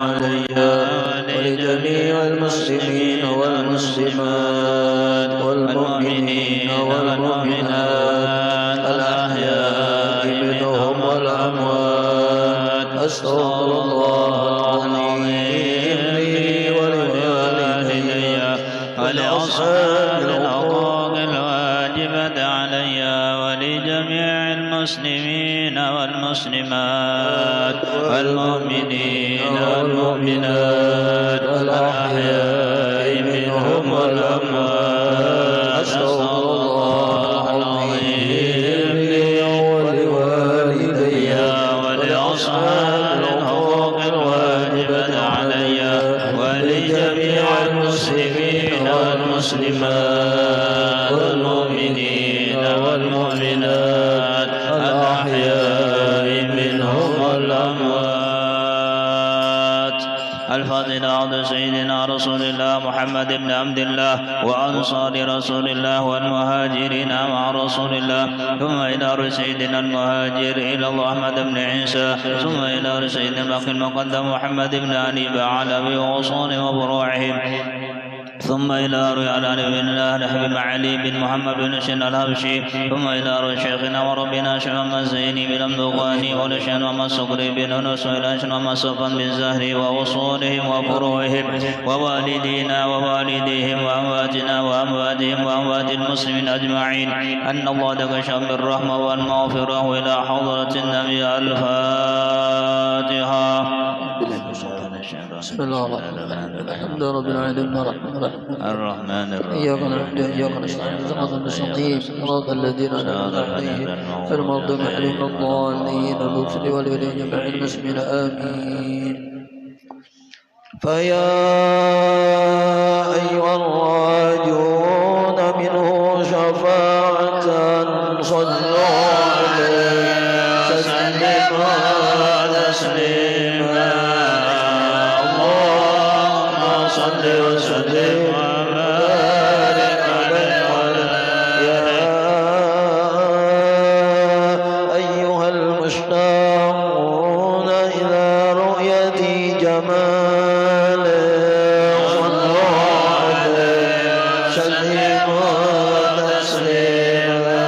علي ولجميع المسلمين والمسلمات والمؤمنين والمؤمنات الأحياء منهم والأموات. أستغفر الله العظيم لي ولوالدي ولأصحاب الحقوق الواجبة علي ولجميع المسلمين والمسلمات والمؤمنين والمؤمنات الأحياء منهم والأموات. أستغفر الله العظيم لي ولوالدي ولأصحاب الحقوق الواجبة علي ولجميع المسلمين والمسلمات والمؤمنين والمؤمنات الأحياء منهم والأموات. الفاضل عبد سيدنا رسول الله محمد بن عبد الله وأنصار رسول الله والمهاجرين مع رسول الله، ثم إلى سيدنا المهاجر إلى الله أحمد بن عيسى، ثم إلى سيدنا الباقي المقدم محمد بن علي بعلوي وأصول وفروعهم، ثم إلى ريال بن الله نحب علي بن محمد بن شن الهبشي، ثم إلى شيخنا وربنا شمام الزيني بن أمدوغاني ولشان وما الصقري بن نس وإلى وما صفا بن زهري ووصولهم وفروعهم ووالدينا ووالديهم وأمواتنا وأمواتهم وأموات المسلمين أجمعين. أن الله تكشف بالرحمة والمغفرة إلى حضرة النبي. الفاتحة. بسم الله الرحمن الرحيم. الحمد لله رب العالمين الرحمن الرحيم. إياك نعبد وإياك نستعين صراط المستقيم صراط الذين أنعمت عليهم غير المغضوب عليهم ولا الضالين. اغفر ولجميع المسلمين آمين. فيا أيها الراجون منه شفاعة صلوا عليه سلموا تسليما. صل وسلم وبارك عليه يا أيها المشتاقون إلى رؤية جماله صلوا عليه سلموا تسليما.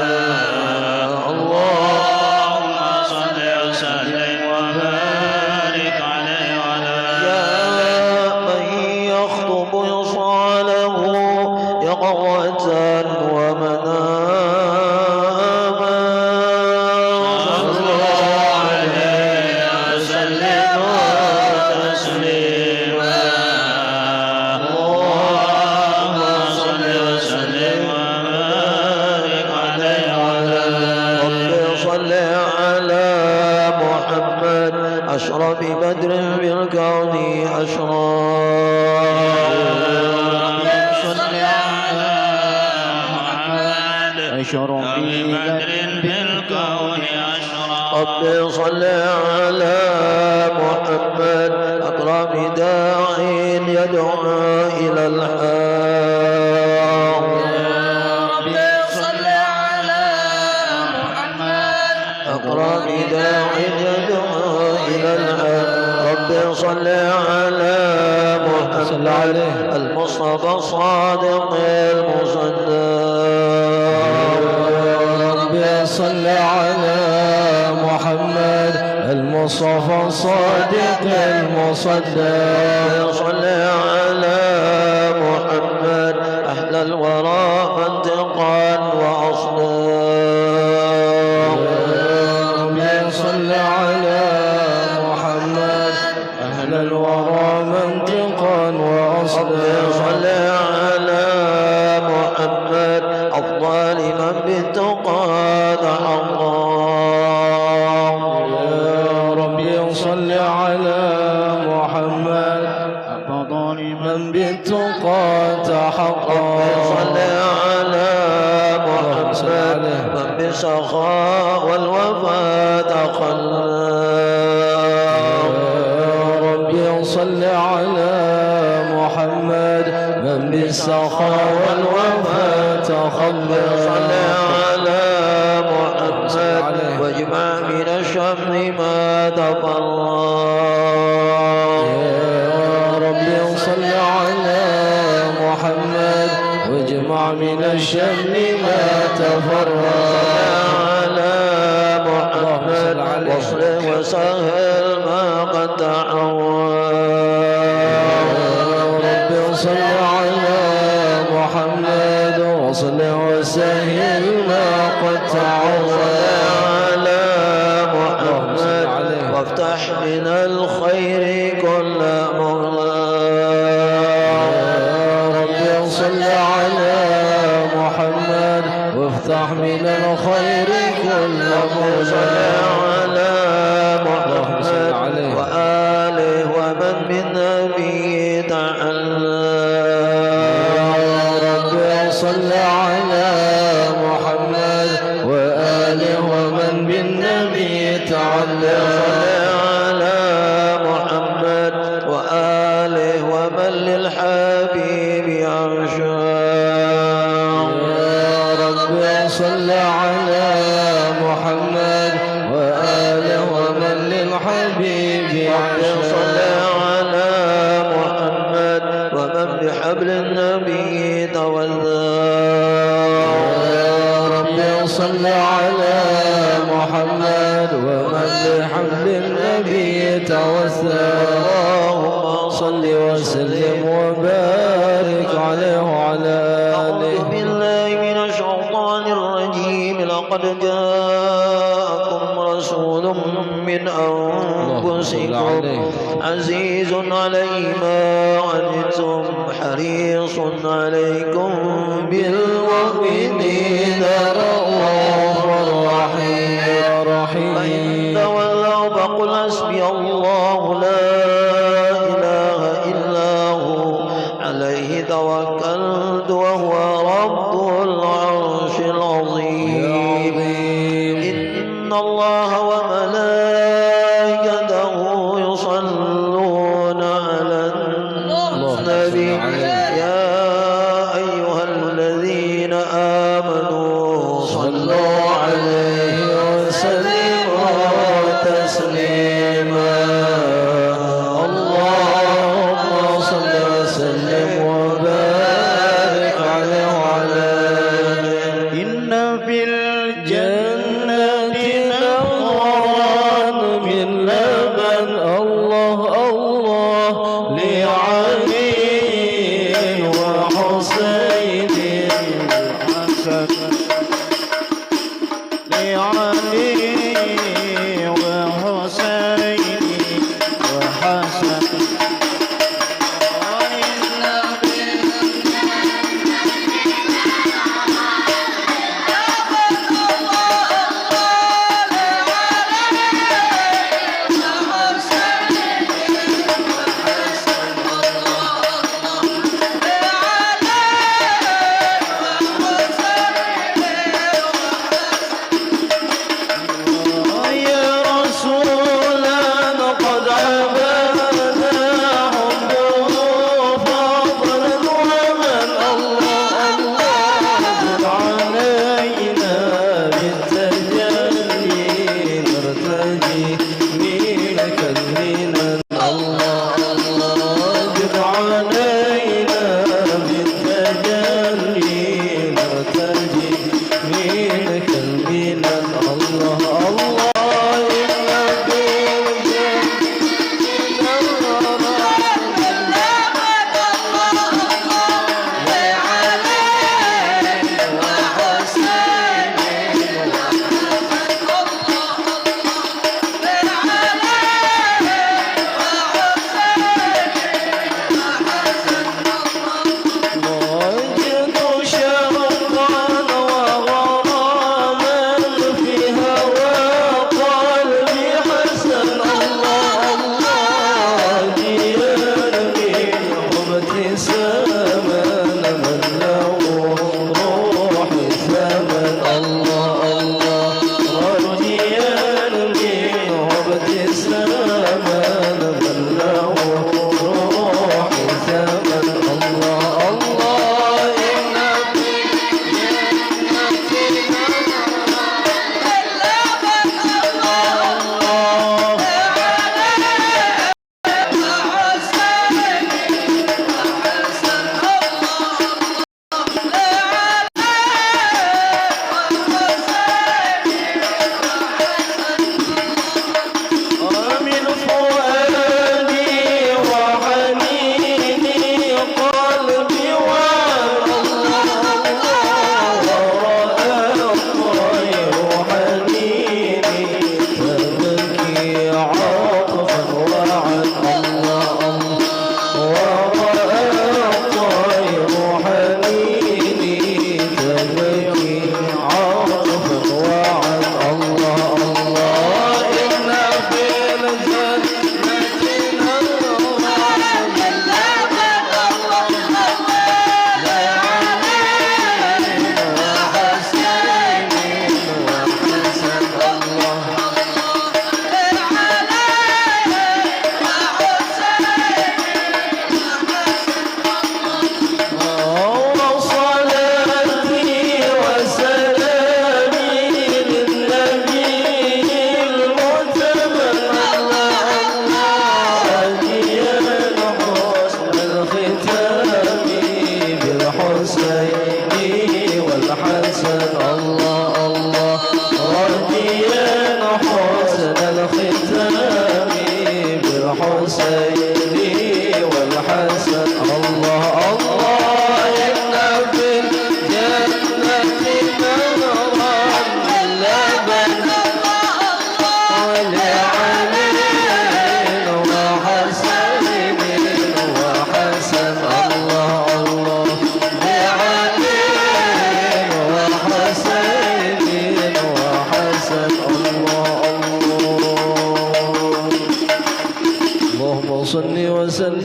اللهم صل وسلم وبارك عليه وعلى يقظة ومناما. صلوا عليه وسلم تسليما. اللهم صل وسلم وبارك عليه وعلى رب صل على محمد أشرف بدر بالكون أشرف. أشرف بدر بالكون أشرف. رب صل على محمد أكرم داع يدعو إلى الحق. رب صل على محمد أكرم داع يدعو إلى الحق. رب صل على محمد المصطفى الصادق المصدق. صل على محمد المصطفى الصادق المصدق. صل على محمد أهل الورى منطقا وأصلا. صل على محمد أهل الورى منطقا وأصلا. صل على محمد أفضل من بالتقى تحقق. يا ربي صل على محمد أفضل من بالتقى تحقق. صل على محمد من بالسخاء والوفاء تخلق. يا ربي صل على محمد من بالسخاء والوفاء تخلق. صل على محمد واجمع من الشر ما تفرق. من الشمل ما تفرق على محمد واصلح وسهل ما قد تعود رب صل على محمد واصلح وسهل ما قد تعود على محمد وافتح من الخير كل رب صل على محمد وافتح من الخير كل على محمد وآله ومن من نبي تعالى رب صل على محمد وآله ومن بالنبي تعالى على محمد وآله ومن للحبيب عشاق رب صل على محمد وآله ومن للحبيب عشاق صل على محمد ومن بحبل النبي تولى رب صل على محمد ومن بحبل النبي توسل اللهم صل وسلم وبارك عليه وعلى آله بالله من الشيطان الرجيم لقد جاءكم رسول من أنفسكم عزيز عليه ما عنتم حريص عليكم بالمؤمنين رؤوف رحيم فإن تولوا فقل حسبي الله لا إله إلا هو عليه توكلت وهو رب العرش العظيم إن الله وملائكته يصلون على النبي يا أيها الذين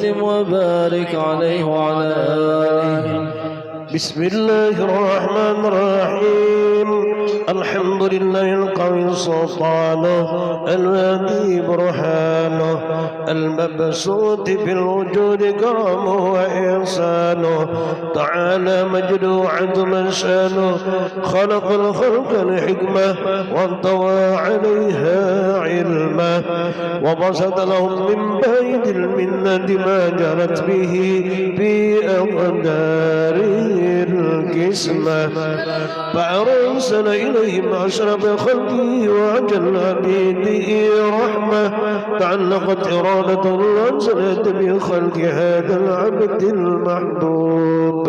وسلم وبارك عليه وعلى آله. بسم الله الرحمن الرحيم. الحمد لله القوي سلطانه الهادي برهانه المبسوط في الوجود كرمه وإحسانه تعالى مجده عظم شانه خلق الخلق الحكمة وانطوى عليها علمه وبسط لهم من بعيد المنة ما جرت به في أقداره القسمة فأرسل إليهم أشرف خلقه وأجل عبيده رحمة تعلقت إرادة الأنزلت بخلق هذا العبد المحبوب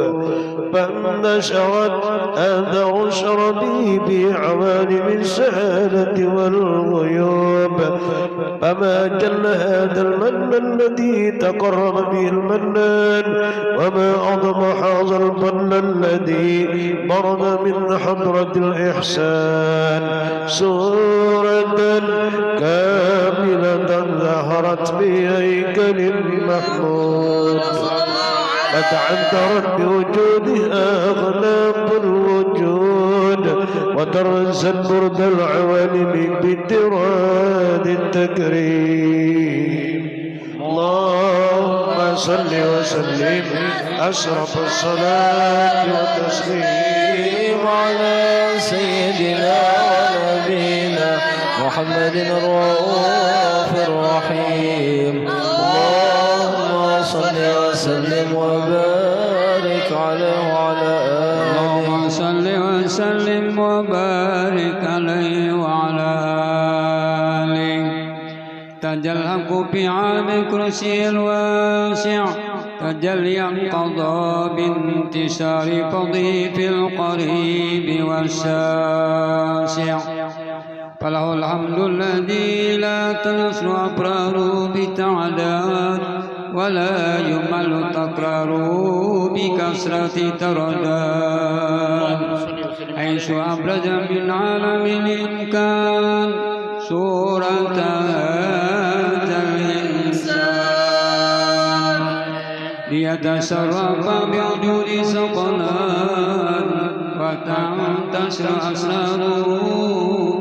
فانتشرت أثر شربه بعوالم السعادة والغيوب فما جل هذا المن الذي تقرب به المنان وما أعظم هذا الفضل الذي برد من حضرة الإحسان سورة كاملة ظهرت بهيكل محمود فتعنترت بوجودها أغلاق الوجود وترست برد العوالم باتراد التكريم. اللهم صل وسلم أشرف الصلاة والتسليم على سيدنا ونبينا محمد الرؤوف الرحيم. اللهم صل وسلم وبارك عليه وعلى آله. اللهم صل وسلم وبارك عليه وعلى آله. تجلق في عام كرسي الواسع تجليا قضى بانتشار فضله في القريب والشاسع فله الحمد الذي لا تنسر أبرار بتعداد ولا يمل تكرار بكثرة ترداد حيث أبرز من عالم الإمكان صورة هذا الإنسان ليتشرف بوجود سقنان وتنتشر أسراره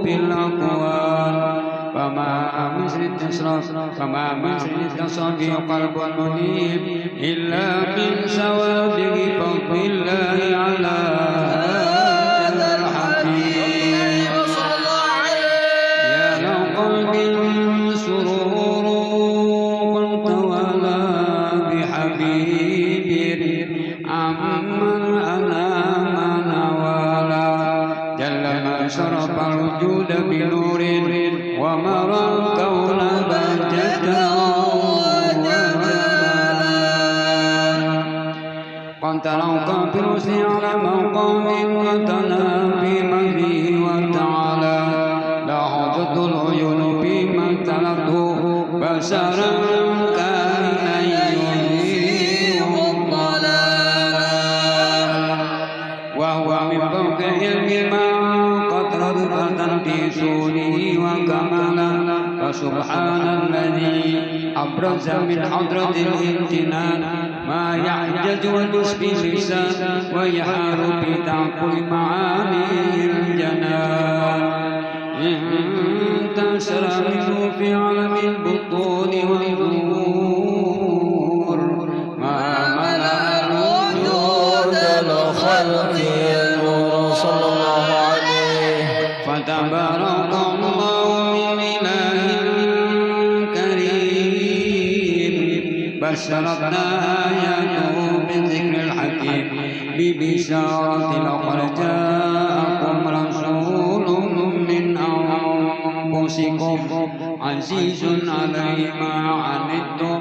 في الأقوال فما مثل التصفي قلب منيب إلا من سوابق فضل الله على هذا الحبيب. يا لقلب سرور قلت ولا بحبيب عمن أنام نوالا جل ما شرف الوجود بنور ومرى الكون بهجة وجمالا قد تلوك برسل على مقام وتنا في مجده وتعالى لا حجة العيون فيمن تلته بشرا كائنا يزيل الضلالا وهو من فوق علم ما قد رتبة في سوره وكمالا فسبحان الذي أبرز من حضرة الامتنان ما يعجز ويسبي اللسان ويحار في تعقل معاني الجنان انتشر منه في عالم البطون والظهور ما ملأ الوجود الخلق النور صلى الله عليه فتبارك الله من إله كريم بشرتنا آياته بالذكر الحكيم ببشارة لقد جاءكم رسول من أنفسكم عزيز عليه ما عنتم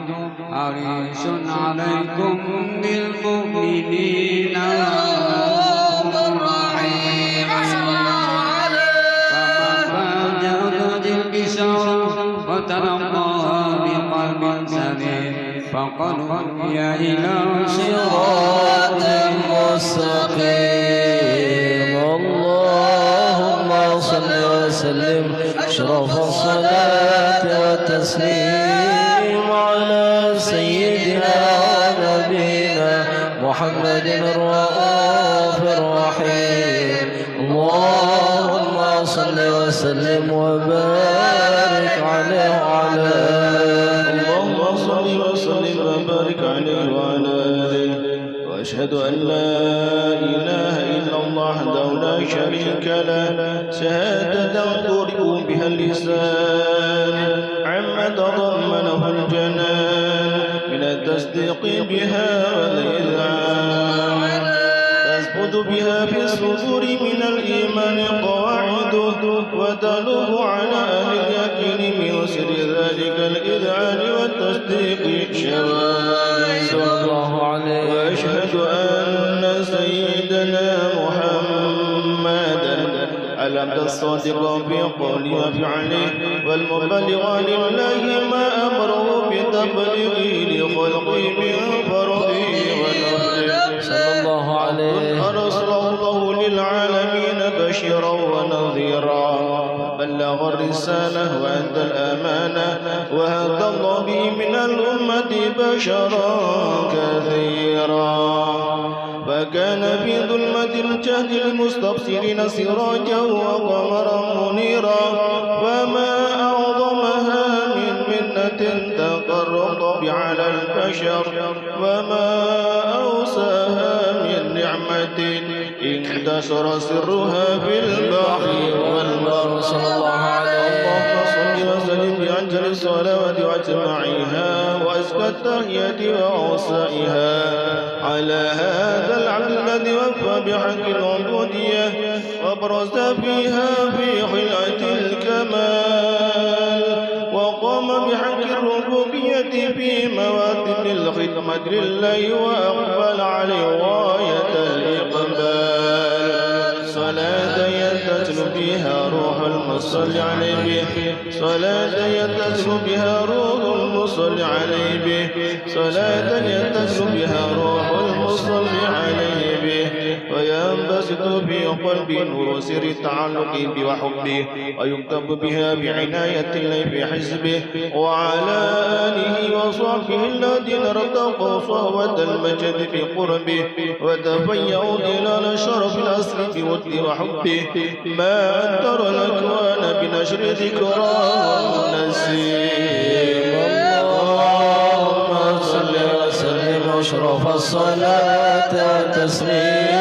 حريص عليكم بالمؤمنين رؤوف رحيم. فمن فاجأت البشارة وتلقاها بقلب سليم فقد هدي إلى صراط مستقيم. اللهم صل وسلم أشرف الصلاة والتسليم على سيدنا محمد الرؤوف الرحيم اللهم صل وسلم وبارك عليه وعلى اللهم صل وسلم وبارك عليه وعلى آله وأشهد أن لا إله إلا الله وحده لا شريك له شهادة تغرق بها اللسان عما تضمنه الجنان من التصديق بها والإذعان تثبت بها في الصدور من الإيمان قواعد وتلوح على أهل اليقين من سر ذلك الإذعان والتصديق شواهد صلى الله عليه وأشهد أن سيدنا محمدا العبد الصادق في قوله وفعله والمبلغ لله ما أمره بتبليغه لخلقه من فرضه ونفله صلى الله عليه أرسله الله للعالمين بشيرا ونذيرا بلغ الرسالة وأدى الأمانة وهدى الله به من الأمة بشرا كثيرا فكان في ظلمة الجهل المستبصرين سراجا وقمرا منيرا وما أعظمها من منة تقرب على البشر وما أوساها من نعمة انتشر سرها في البحر والبر صلى الله عليه اللهم صل وسلم بأجل الصلوات وأجمعها وأزكى التحية وأوسائها على هذا العبد الذي وفى بحق العبودية وبرز فيها في خلعة الكمال وقام بحق الربوبية في مواسم الخدمة لله وأقبل عليه غاية الإقبال صلاة يتصل بها روح المصلي عليه به صلاة يتصل بها روح المصلي عليه به صلاة يتصل بها روح المصلي عليه به وينبسط في قلبي نور سر التعلق به وحبه ويكتب بها بعناية الله في حزبه وعلى آله وصحبه الذين ارتقوا صهوة المجد بقربه وتفيأوا ظلال شرف الأسر بود وحبه ما أكثر الأكوان بنشر ذكراه والنسيم اللهم صل وسلم واشرف الصلاة تسليم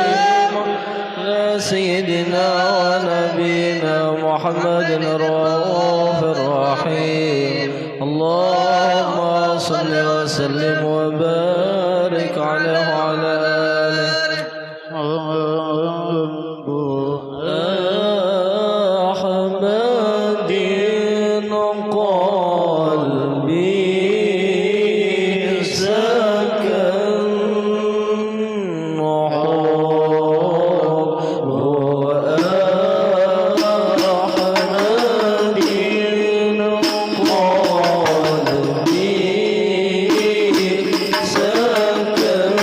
على سيدنا ونبينا محمد الرؤوف الرحيم اللهم صل وسلم وبارك عليه وعلى آله أحمد قلبي سكن حب أحمد قلبي سكن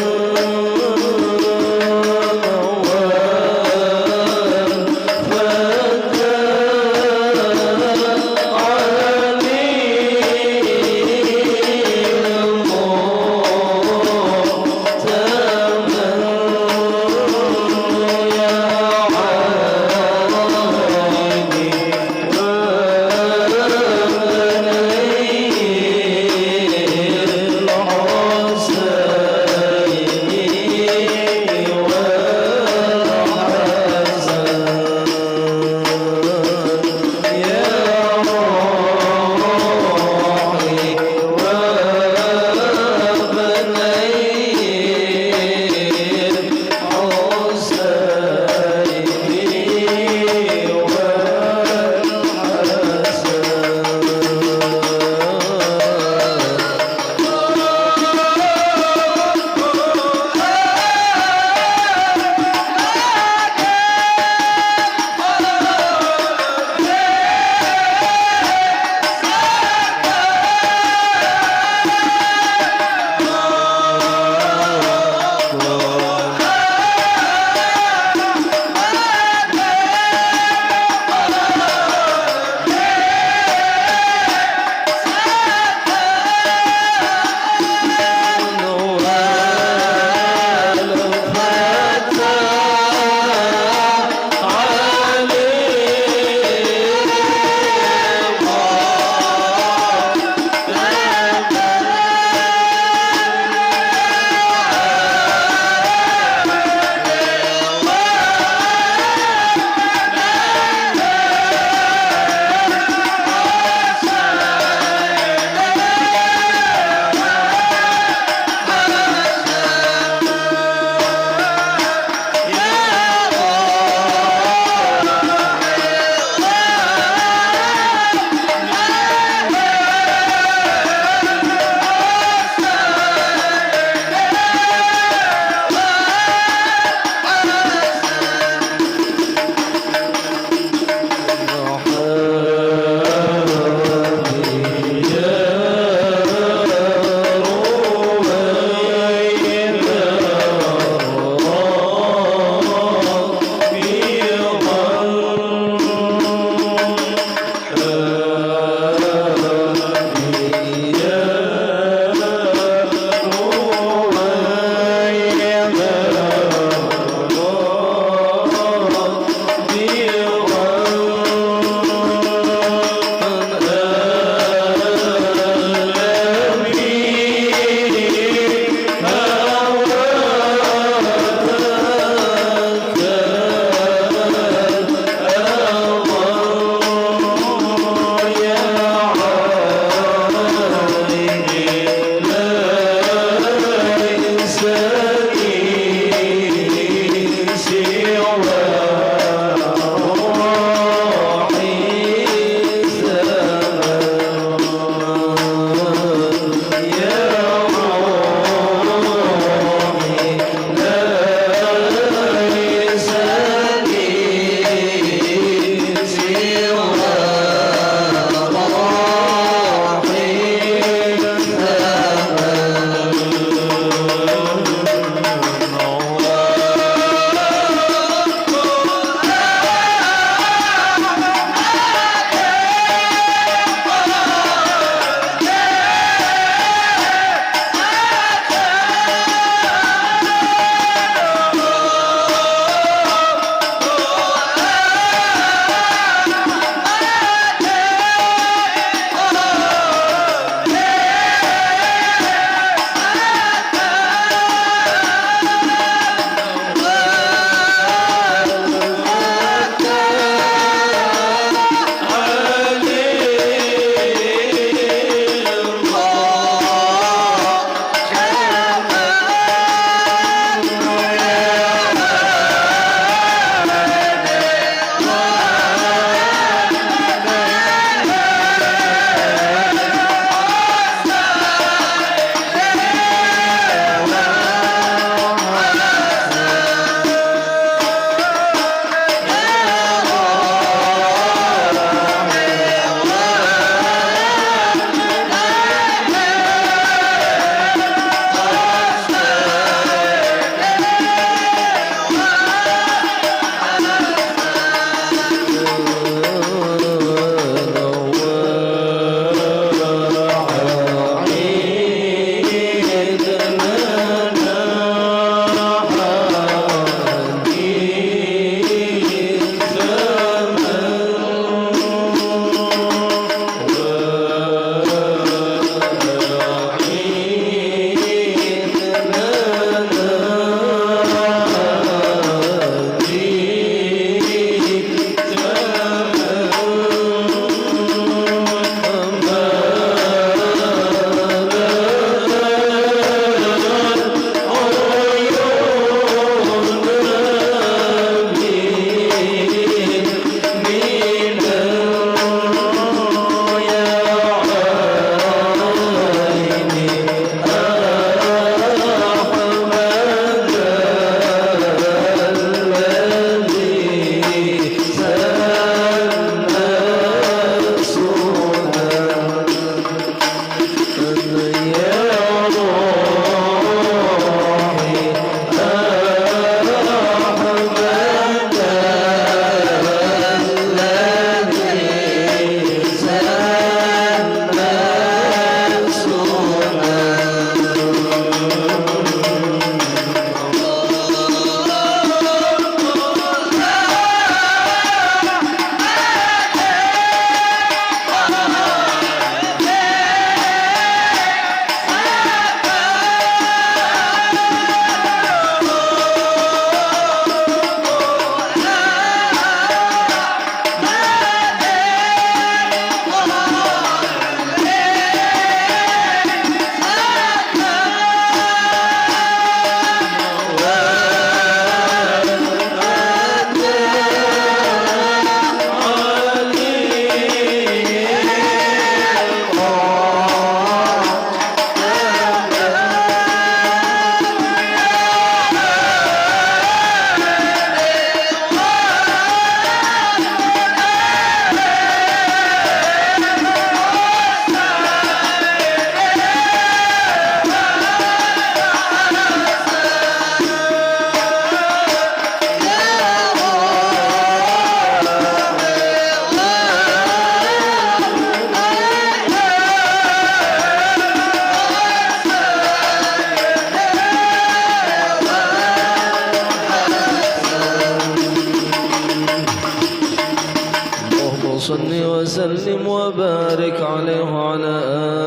صل وسلم وبارك عليه وعلى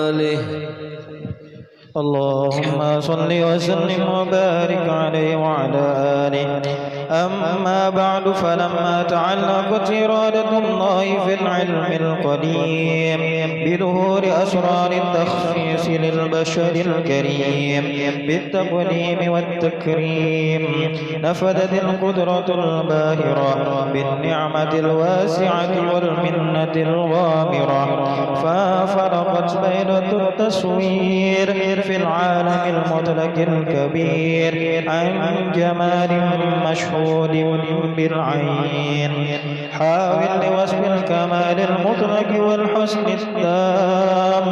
آله. اللهم صل وسلم وبارك عليه وعلى آله. أما بعد، فلما تعلقت إرادة الله في العلم القديم بظهور أسرار التخصيص للبشر الكريم بالتقديم والتكريم، نفذت القدرة الباهرة بالنعمة الواسعة والمنة الغامرة، ففرقت بيضة التصوير في العالم المطلق الكبير عن جمال مشهود بالعين، حاول لوصف الكمال المطلق والحسن التام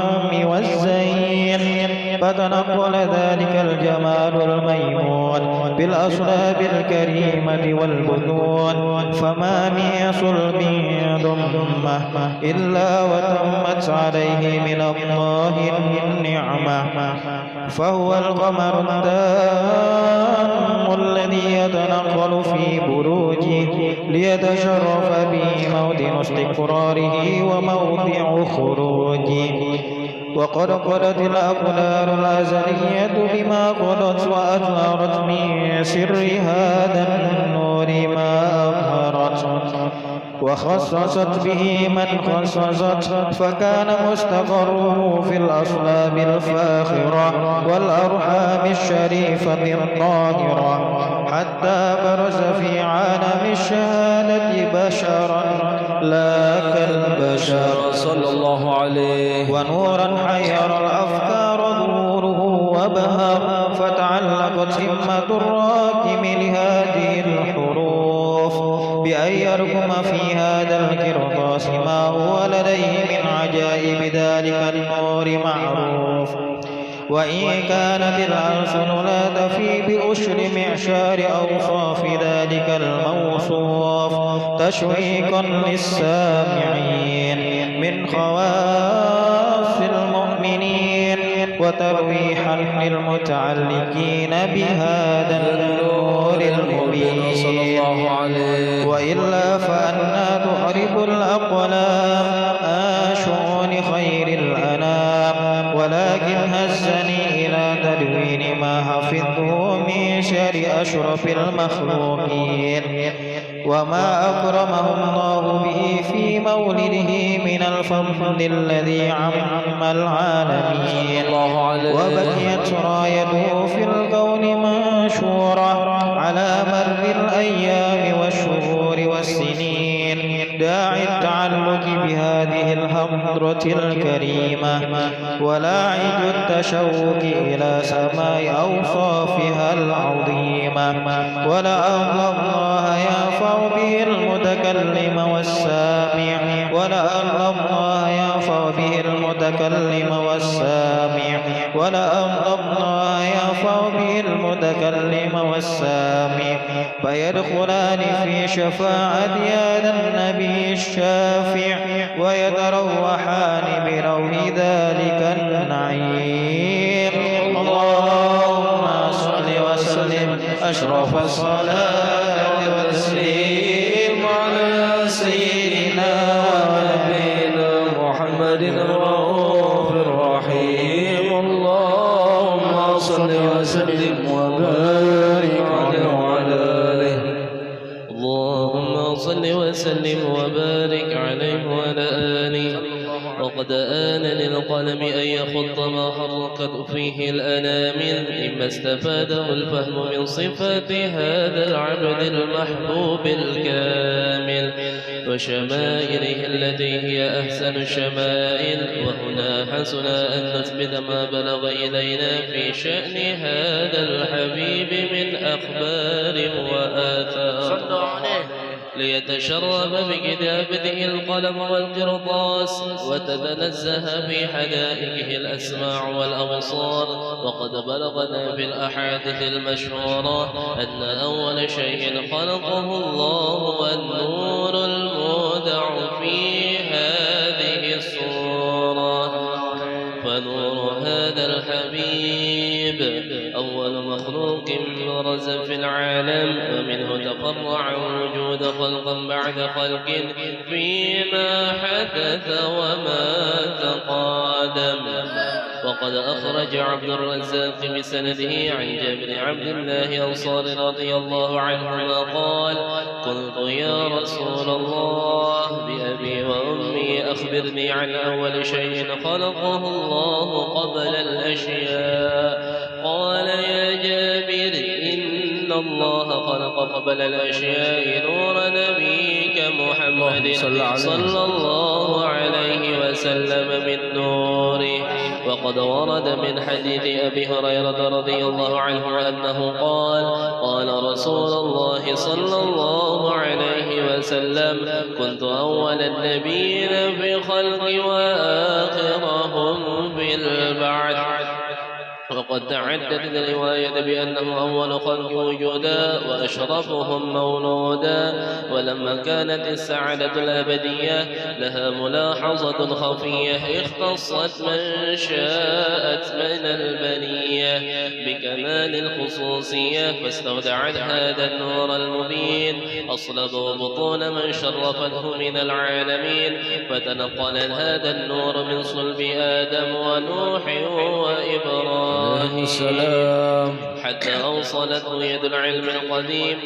والزين، فتنقل ذلك الجمال الميمون بالأصلاب الكريمة والبطون، فما من صلب ضمه إلا وتمت عليه من الله النعمة، فهو القمر التام الذي يتنقل في بروجه ليتشرف به موطن استقراره وموضع خروجه. وقد قضت الأقدار الأزلية بما قضت، وأظهرت من سر هذا النور ما أظهرت، وخصصت به من خصصت، فكان مستقره في الأصلاب الفاخرة والأرحام الشريفة الطاهرة، حتى برز في عالم الشهادة بشرا لا كالبشر صلى الله عليه. ونورا حير الأفكار ظهوره وبهر، فتعلقت همة الراكم لهذه الحروف بأن يركم في هذا القرطاس ما هو لديه من عجائب ذلك النور معروف. وإن كانت الألسن لا تفي بأشر معشار أوصاف ذلك الموصوف تشويقا للسامعين من خواص المؤمنين، وترويحا للمتعلقين بهذا النور المبين. وإلا فأنا تعرب الأقلام عن شؤون خير الأنام، ولكن هزني إلى تدوين ما حفظه من شر أشرف المخلوقين، وما أكرمه الله به في مولده من الفضل الذي عم العالمين، وبقيت رايته في الكون منشورة على مر الأيام والشهور والسنين، داعي التعلق بهذه الحضرة الكريمة، ولاعج التشوق إلى سماء أوصافها العظيمة، ولعل الله ينفع به المتكلم والسامع، ولعل الله ينفع به المتكلم والسامع، ولعل الله ينفع به المتكلم والسامع، فيدخلان في شفاعة هذا النبي الشافع، ويتروحان بروح ذلك النعيم. اللهم صل وسلم أشرف الصلاة والتسليم على سيدنا ونبينا محمد الرؤوف الرحيم. اللهم صل وسلم وبارك عليه وعلى آله. اللهم صل وسلم وبارك عليه وعلى آله. وقد آن للقلم أن يخط ما حركت فيه الأنامل مما استفاده الفهم من صفات هذا العبد المحبوب الكامل وشمائله التي هي أحسن الشمائل. وهنا حسن أن نثبت ما بلغ إلينا في شأن هذا الحبيب من أخبار وآثار ليتشرب بكتابته القلم والقرطاس وتتنزه في حدائقه الأسماع والأبصار. وقد بلغنا في الأحاديث المشهورة أن أول شيء خلقه الله النور المودع في هذه الصورة، فنور هذا الحبيب أول مخلوق برز في العالم ومنه تفرع وجود خلق بعد خلق فيما حدث وما تقادم. وقد أخرج عبد الرزاق بسنده عن جابر عبد الله أنصاري رضي الله عنهما قال: قلت يا رسول الله بأبي وأمي أخبرني عن أول شيء خلقه الله قبل الأشياء. قال: يا جابر إن الله خلق قبل الأشياء نور نبيك محمد صلى الله عليه وسلم من نوره. وقد ورد من حديث أبي هريرة رضي الله عنه أنه قال: قال رسول الله صلى الله عليه وسلم: كنت أول النبيين بخلق وآخرهم بالبعث. وقد تعددت الرواية بأنه أول خلق وجودا وأشرفهم مولودا. ولما كانت السعادة الأبدية لها ملاحظة خفية اختصت من شاءت من البنية بكمال الخصوصية، فاستودعت هذا النور المبين أصلب وبطون من شرفته من العالمين، فتنقل هذا النور من صلب آدم ونوح وإبراهيم حتى أوصلته يد العلم القديم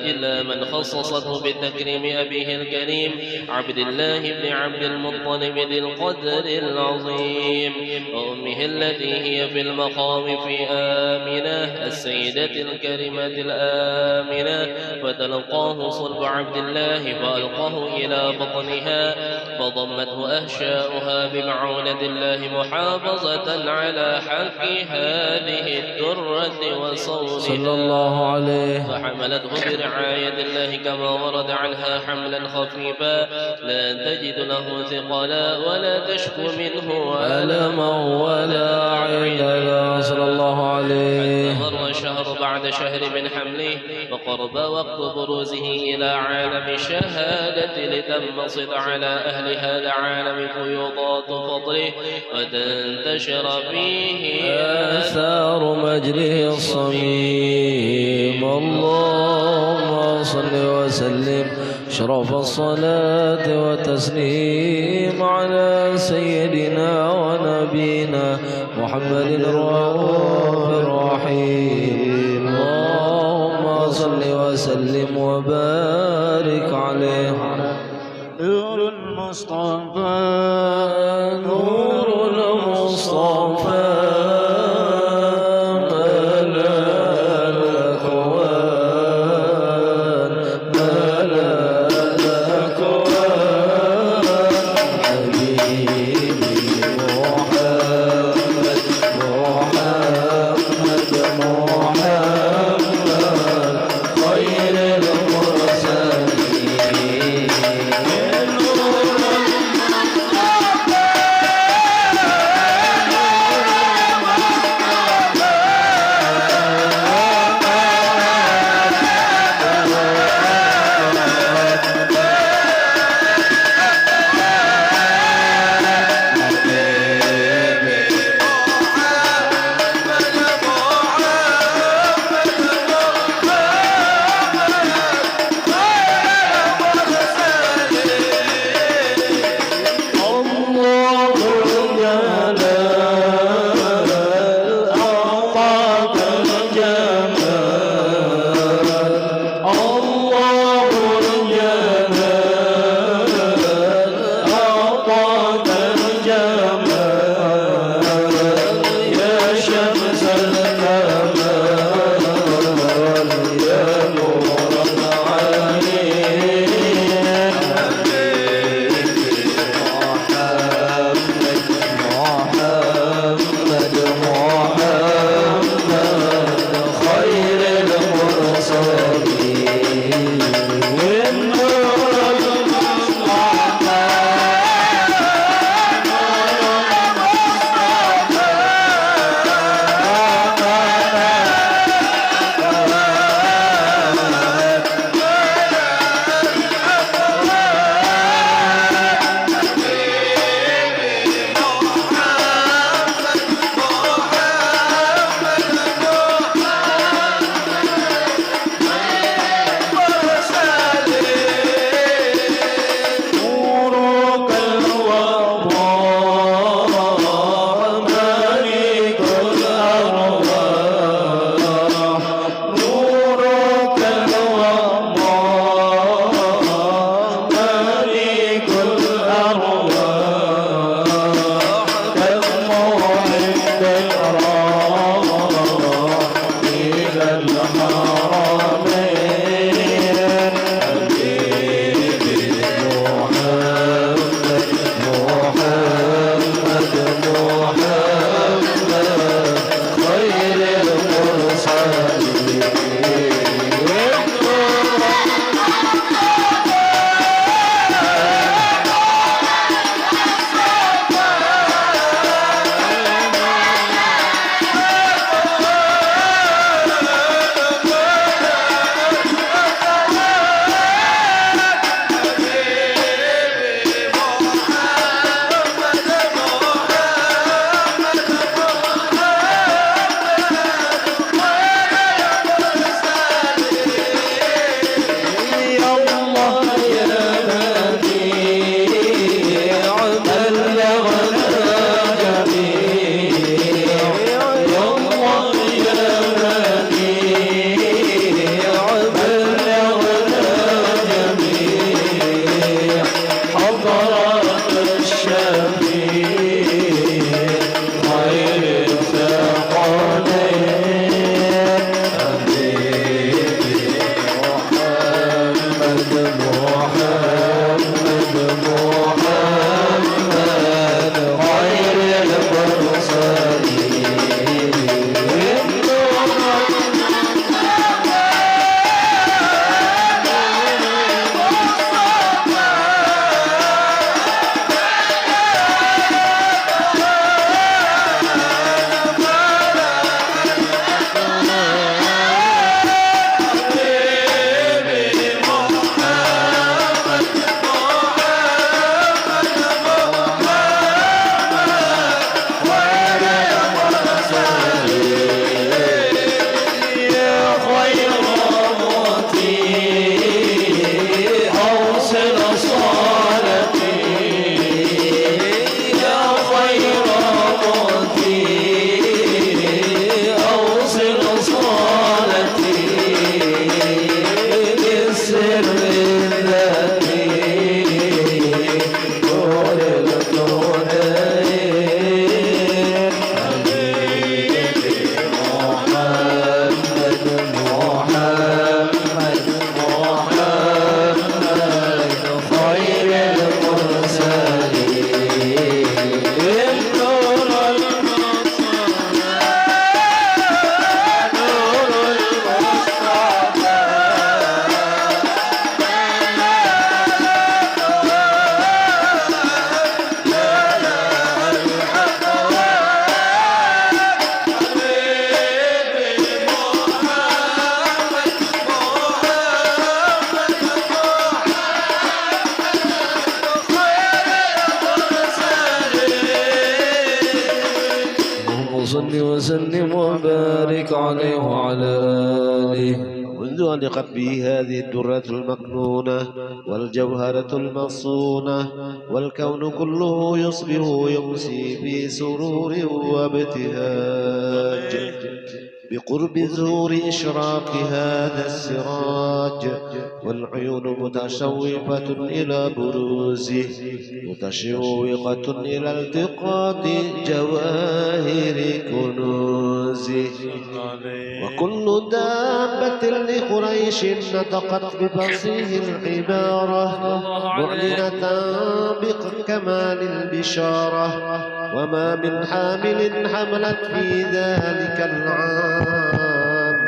إلا من خصصته بتكريم أبيه الكريم عبد الله بن عبد المطلب ذي القدر العظيم، وأمه التي هي في المخاوف آمنة السيدة الكريمة الآمنة، فتلقاه صلب عبد الله فألقاه إلى بطنها فضمته أهشاؤها بمعونة الله محافظة على حق هذه الدرة وصونه صلى الله عليه، فحملته برعاية الله كما ورد عنها حملا خفيفا لا تجد له ثقلا ولا تشكو منه ألما ولا عللا صلى الله عليه. حتى مر شهر بعد شهر من حمله وقرب وقت بروزه إلى عالم الشهادة لتنبسط على أهل هذا العالم فيوضات فضله وتنتشر فيه آثار مجده الصميم. اللهم صل وسلم شرف الصلاة وتسليم على سيدنا ونبينا محمد الرؤوف الرحيم. اللهم صل وسلم وبارك عليه. نور المصطفى نور المصطفى خير المرسلين وسلم وبارك عليه وعلى آله. منذ ألقت به هذه الدرة المكنونة والجوهرة المصونة والكون كله يصبح ويمسي في سرور وابتهاج بقرب ظهور إشراق هذا السراج، والعيون متشوفة إلى بروزه متشوقة إلى التقاط جواهر كنوزه. وكل دابة لقريش نطقت بفصيح العبارة معلنة بكمال البشارة، وما من حامل حملت في ذلك العام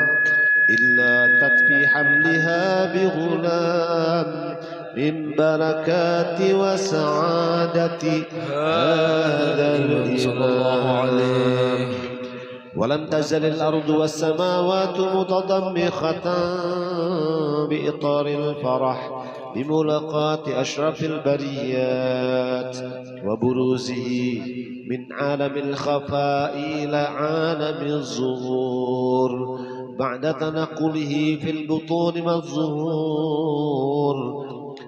إلا أتت في حملها بغلام من بركات وسعادة هذا الإمام. ولم تزل الأرض والسماوات متضمخة بإطار الفرح بملاقاة أشرف البريات وبروزه من عالم الخفاء إلى عالم الظهور بعد تنقله في البطون والظهور.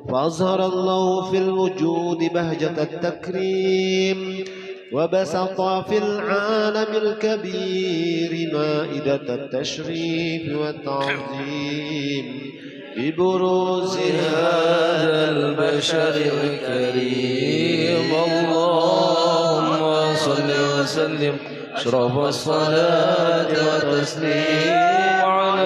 فأظهر الله في الوجود بهجة التكريم، وبسط في العالم الكبير مائدة التشريف والتعظيم ببروز هذا البشر الكريم. اللهم صل وسلم أشرف الصلاة والتسليم على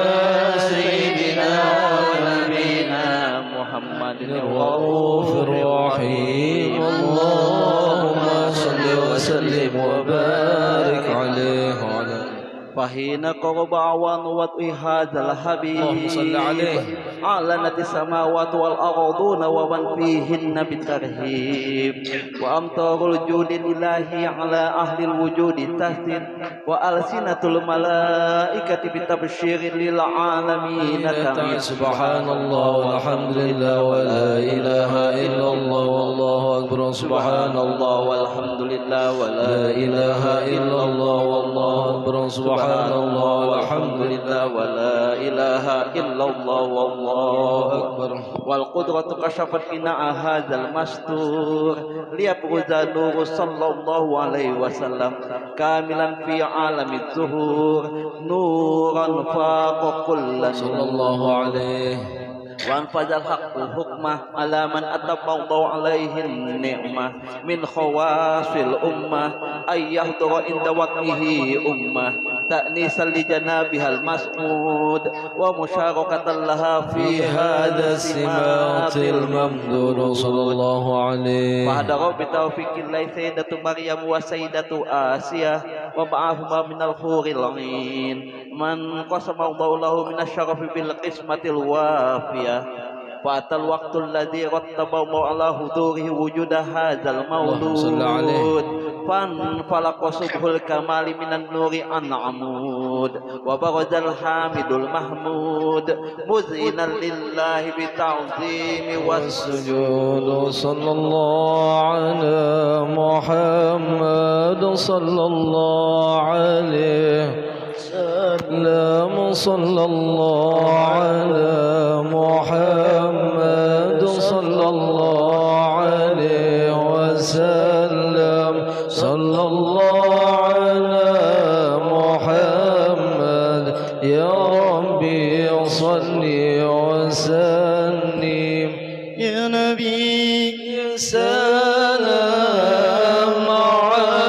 الرؤوف الرحيم اللهم صل وسلم وبارك عليه وعلى فحين قرب أوان وضع هذا الحبيب صل عليه أعلنت السماوات والأرضون ومن فيهن بالترهيب وأمطار الجود الإلهي على أهل الوجود تهتف وألسنة الملائكة بتبشير للعالمين تميل سبحان الله والحمد لله ولا إله إلا الله والله أكبر سبحان الله والحمد لله ولا إله إلا الله والله أكبر سبحان الله والحمد لله ولا إله إلا الله والله أكبر والقدرة كشفت إناء هذا المستور ليبرز نور صلى الله عليه وسلم كاملا في عالم الظهور نورا فاق كل صلى الله عليه وانفذ الحق الحكمة على من أتم الله عليه النعمة من خواص الأمة أن يحضر عند وقته أمة تأنيسا لجنابها المسعود ومشاركة لها في هذا السمات الممدود صلى الله عليه فحضر بتوفيق الله سيدة مريم وسيدة آسيا ومعهما من الحور العين من قسم الله له من الشرف بالقسمة الوافية فأتى الوقت الذي رتب الله على حضوره وجود هذا المولود فانفلق صبح الكمال من النور عن عمود وبرز الحامد المحمود مذعنا لله بتعظيم والسجود صلى الله على محمد صلى الله عليه وسلم صلى الله على محمد صلى الله عليه وسلم صلى الله على محمد يا ربي صل وسلم يا نبي سلام عليك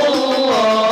الله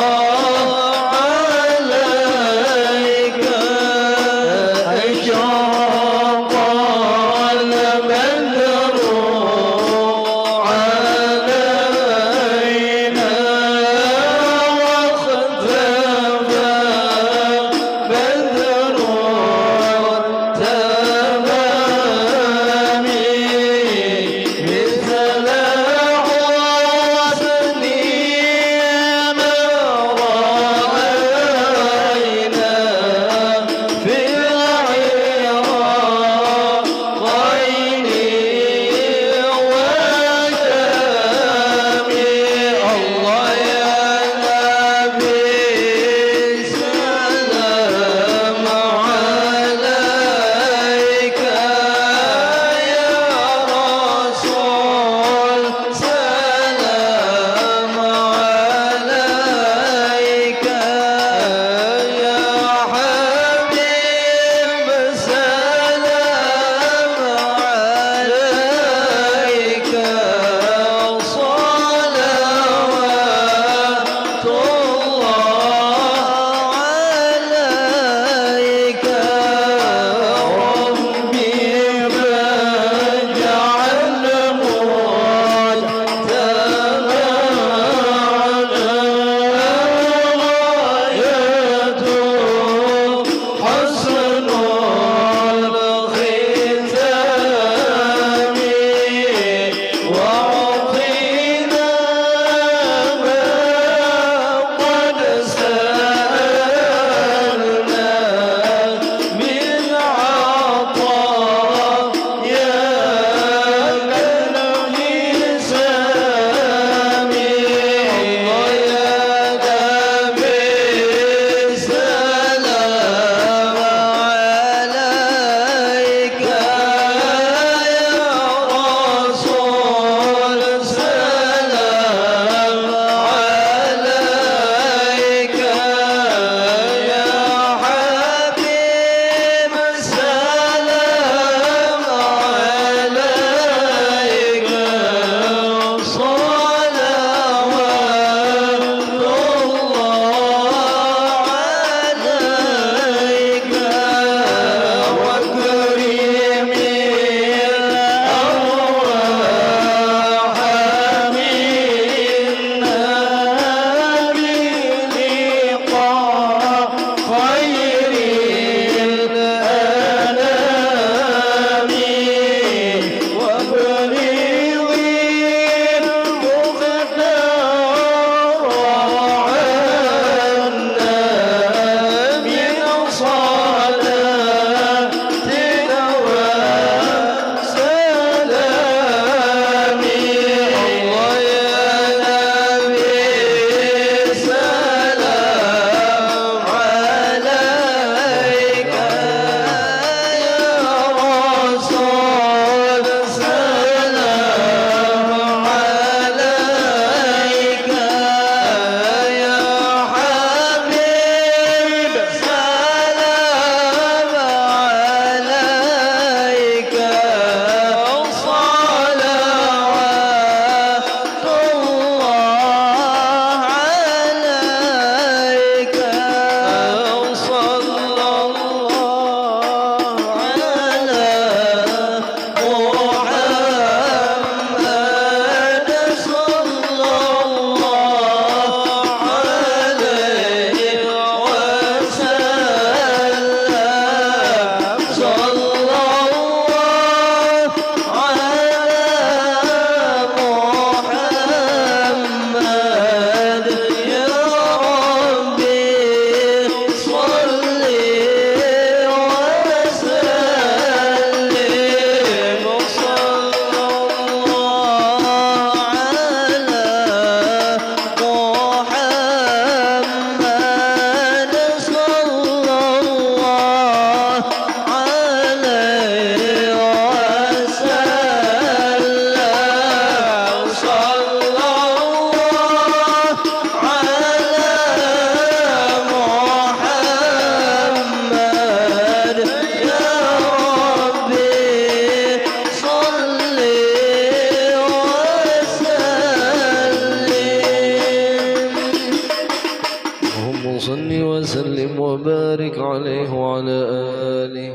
وصل وسلم وبارك عليه وعلى آله.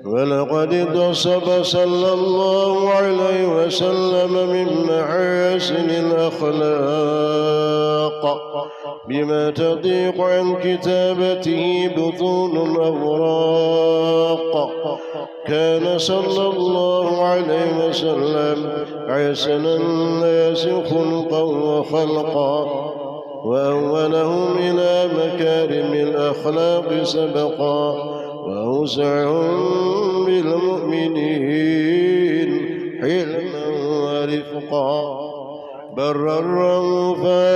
ولقد اتصف صلى الله عليه وسلم من محاسن الأخلاق بما تضيق عن كتابته بطون الأوراق. كان صلى الله عليه وسلم أحسن الناس خلقا وخلقا وأولهم إلى مكارم الأخلاق سبقا وأوسعهم بالمؤمنين حلما ورفقا. برا رؤوفا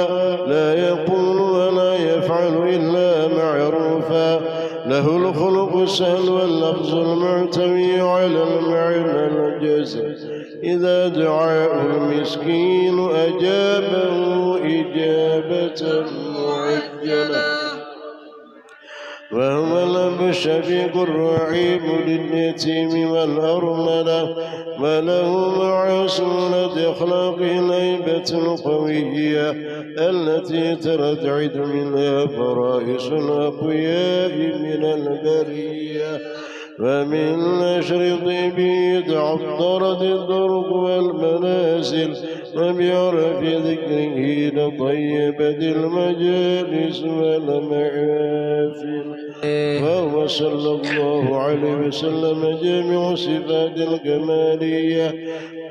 لا يقول ولا يفعل إلا معروفا. له الخلق السهل واللفظ المعتوي على المعنى الجزم. إذا دعاه المسكين أجابه إجابة معجلة. وهو الأب الشفيق الرحيم لليتيم والأرملة. وله مع سنة أخلاقه الهيبة القوية التي ترتعد منها فرائس الأقوياء من البرية. ومن نشر طيبه تعطرت الطرق والمنازل وبعرف ذكره لطيبت المجالس والمحافل. وهو صلى الله عليه وسلم جامع صفات الكمالية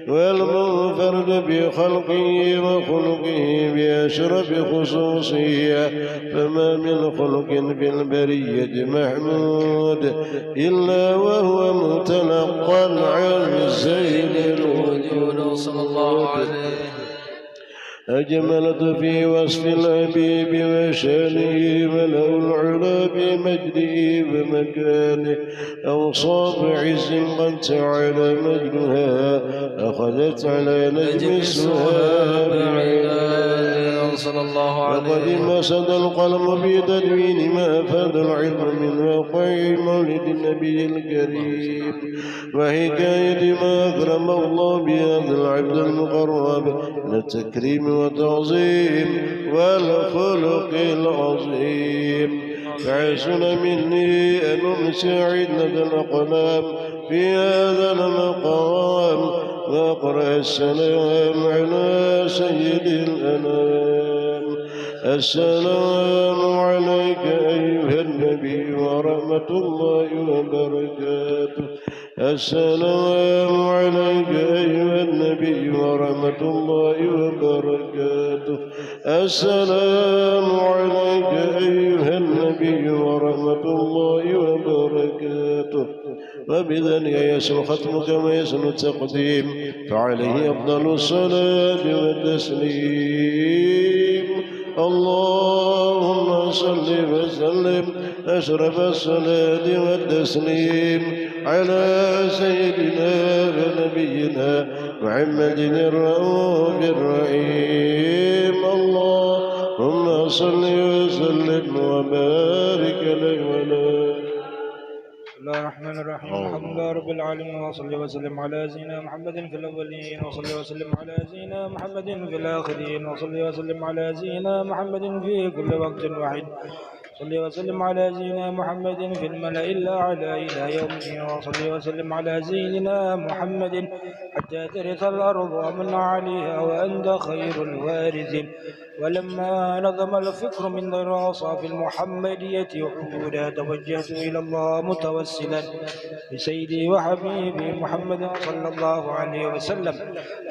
والمنفرد بخلقه وخلقه بأشرف خصوصية. فما من خلق في البرية محمود إلا وهو متلقى عن سيد الوجود صلى الله عليه. أجملت في وصف الحبيب وشانه وله العلا بمجده ومكانه. أوصاف عز قد تعالى مجدها أخذت على نجم السهام عياله صلى الله عليه. وقد مسد القلم بتدوين ما أفاد العلم من واقع مولد النبي الكريم وحكاية ما أكرم الله بهذا العبد المقرب من التكريم والتعظيم والخلق العظيم. فحسن مني أن أمسعد لدى الأقلام في هذا المقام وأقرأ السلام على سيد الأنام. السلام عليك أيها النبي ورحمة الله وبركاته. السلام عليك أيها النبي ورحمة الله وبركاته. السلام عليك أيها النبي ورحمة الله وبركاته. وبذلك يسن ختمك ويسن التقديم فعليه أفضل الصلاة والتسليم. اللهم صل وسلم أشرف الصلاة والتسليم على سيدنا ونبينا محمد الرؤوف الرحيم. اللهم صل وسلم وبارك عليه وعلى بسم الله الرحمن الرحيم. الحمد لله رب العالمين وصلي وسلم على سيدنا محمد في الأولين وصلي وسلم على سيدنا محمد في الآخرين وصلي وسلم على سيدنا محمد في كل وقت واحد. صلي وسلم على سيدنا محمد في الملأ الأعلى إلى يوم الدين. وصلي وسلم على سيدنا محمد حتى ترث الأرض ومن عليها وأنت خير الوارثين. ولما نظم الفكر من الأوصاف المحمدية عقودا توجهت إلى الله متوسلا بسيدي وحبيبي محمد صلى الله عليه وسلم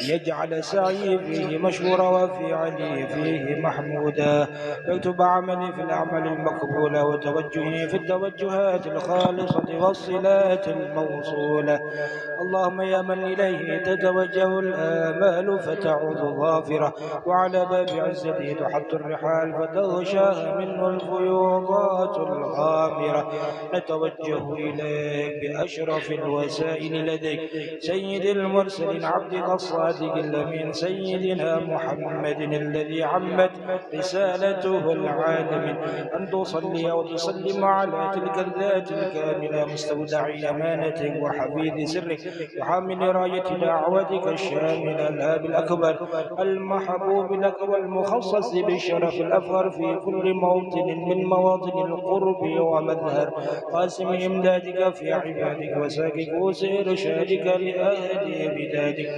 أن يجعل سعي فيه مشهورا وفعلي فيه محمودا. يكتب عملي في الأعمال المقبولة وتوجهي في التوجهات الخالصة والصلات الموصولة. اللهم يا من إليه تتوجه الآمال فتعود ظافرة وعلى باب عزته تحط الرحال فتغشاها منه الفيوضات الغامرة. نتوجه إليك بأشرف الوسائل لديك سيد المرسلين عبدك الصادق الأمين سيدنا محمد الذي عمت رسالته العالمين. أن تصلي وتسلم على تلك الذات الكاملة مستودع أمانتك وحفيظ سرك وحامل راية دعوتك الشاملة لا بالأكبر المحبوب لك والمخصص بالشرف الأفخر في كل موطن من مواطن القرب ومظهر قاسم إمدادك في عبادك وساكك وسير شادك لأهل بدادك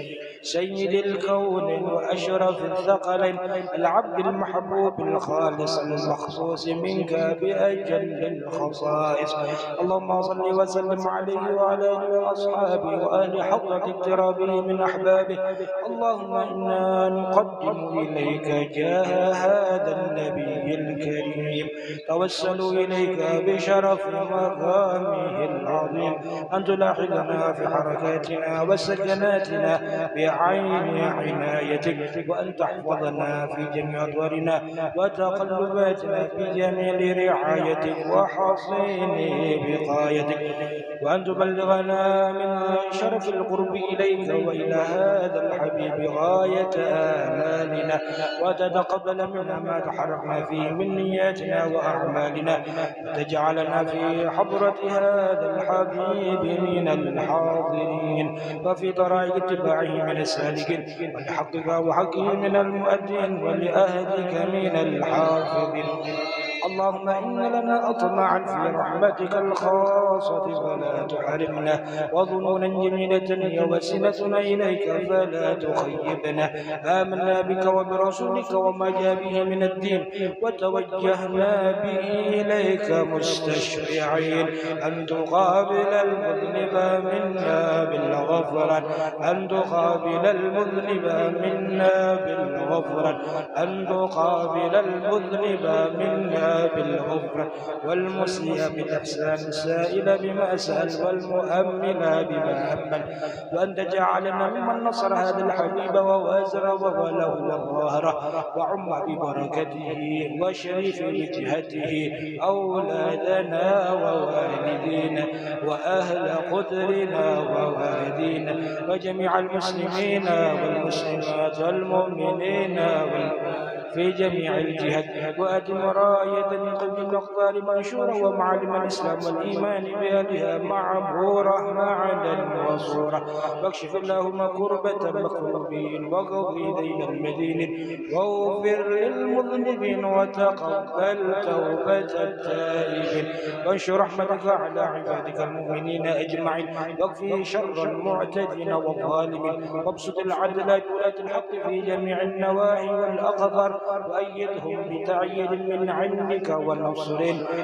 سيد الكون وأشرف الثقلين العبد المحبوب الخالص المخصوص منك بأجل الخصائص اللهم صل وسلم عليه وعلى آله وأصحابه وآل حضرة اقترابه من أحبابه اللهم إنا نقدم إليك جاه هذا النبي الكريم توسلوا إليك بشرف مقامه العظيم أن تلاحظنا في حركاتنا وسكناتنا بعين عنايتك وأن تحفظنا في جميع أدوارنا وتقلباتنا في جميل رعايتك وحصين بقايتك وأن تبلغنا من شرف القرب إليك وإلى هذا الحبيب غاية آمالنا وتتقبل منا ما تحركنا فيه من نياتنا وأعمالنا وتجعلنا في حضرة هذا الحبيب من الحاضرين وفي طرائق اتباعه من السالكين ولحقك وحقه من المؤدين ولأهلك من الحافظين اللهم إن لنا أطمعا في رحمتك الخاصة فلا تحرمنا وظنونا جميلة هي وسيلتنا إليك فلا تخيبنا آمنا بك وبرسولك وما جاء به من الدين وتوجهنا به إليك مستشفعين أن تقابل المذنب منا بالغفران أن تقابل المذنب منا بالغفران أن تقابل المذنب منا بالغفران والمسيء بالإحسان السائل بما سأل والمؤمن بما أمن وأن تجعلنا ممن نصر هذا الحبيب ووازر ووله وظاهره وعم ببركته وشريف بجهته أولادنا ووالدينا وأهل قدرنا ووالدينا وجميع المسلمين والمسلمات والمؤمنين في جميع الجهات وأتم راية من قلب الأخبار منشورة ومعالم الإسلام والإيمان بأهلها معبورة معنا وصورة واكشف اللهم كربة المكروبين وقضي دين المدينين واغفر للمذنبين وتقبل توبة التائبين وانشر رحمتك على عبادك المؤمنين أجمعين واكفي شر المعتدين والظالمين وابسط العدل لولاة الحق في جميع النواحي والأقطار وأيدهم بتأييد من عندك ونصر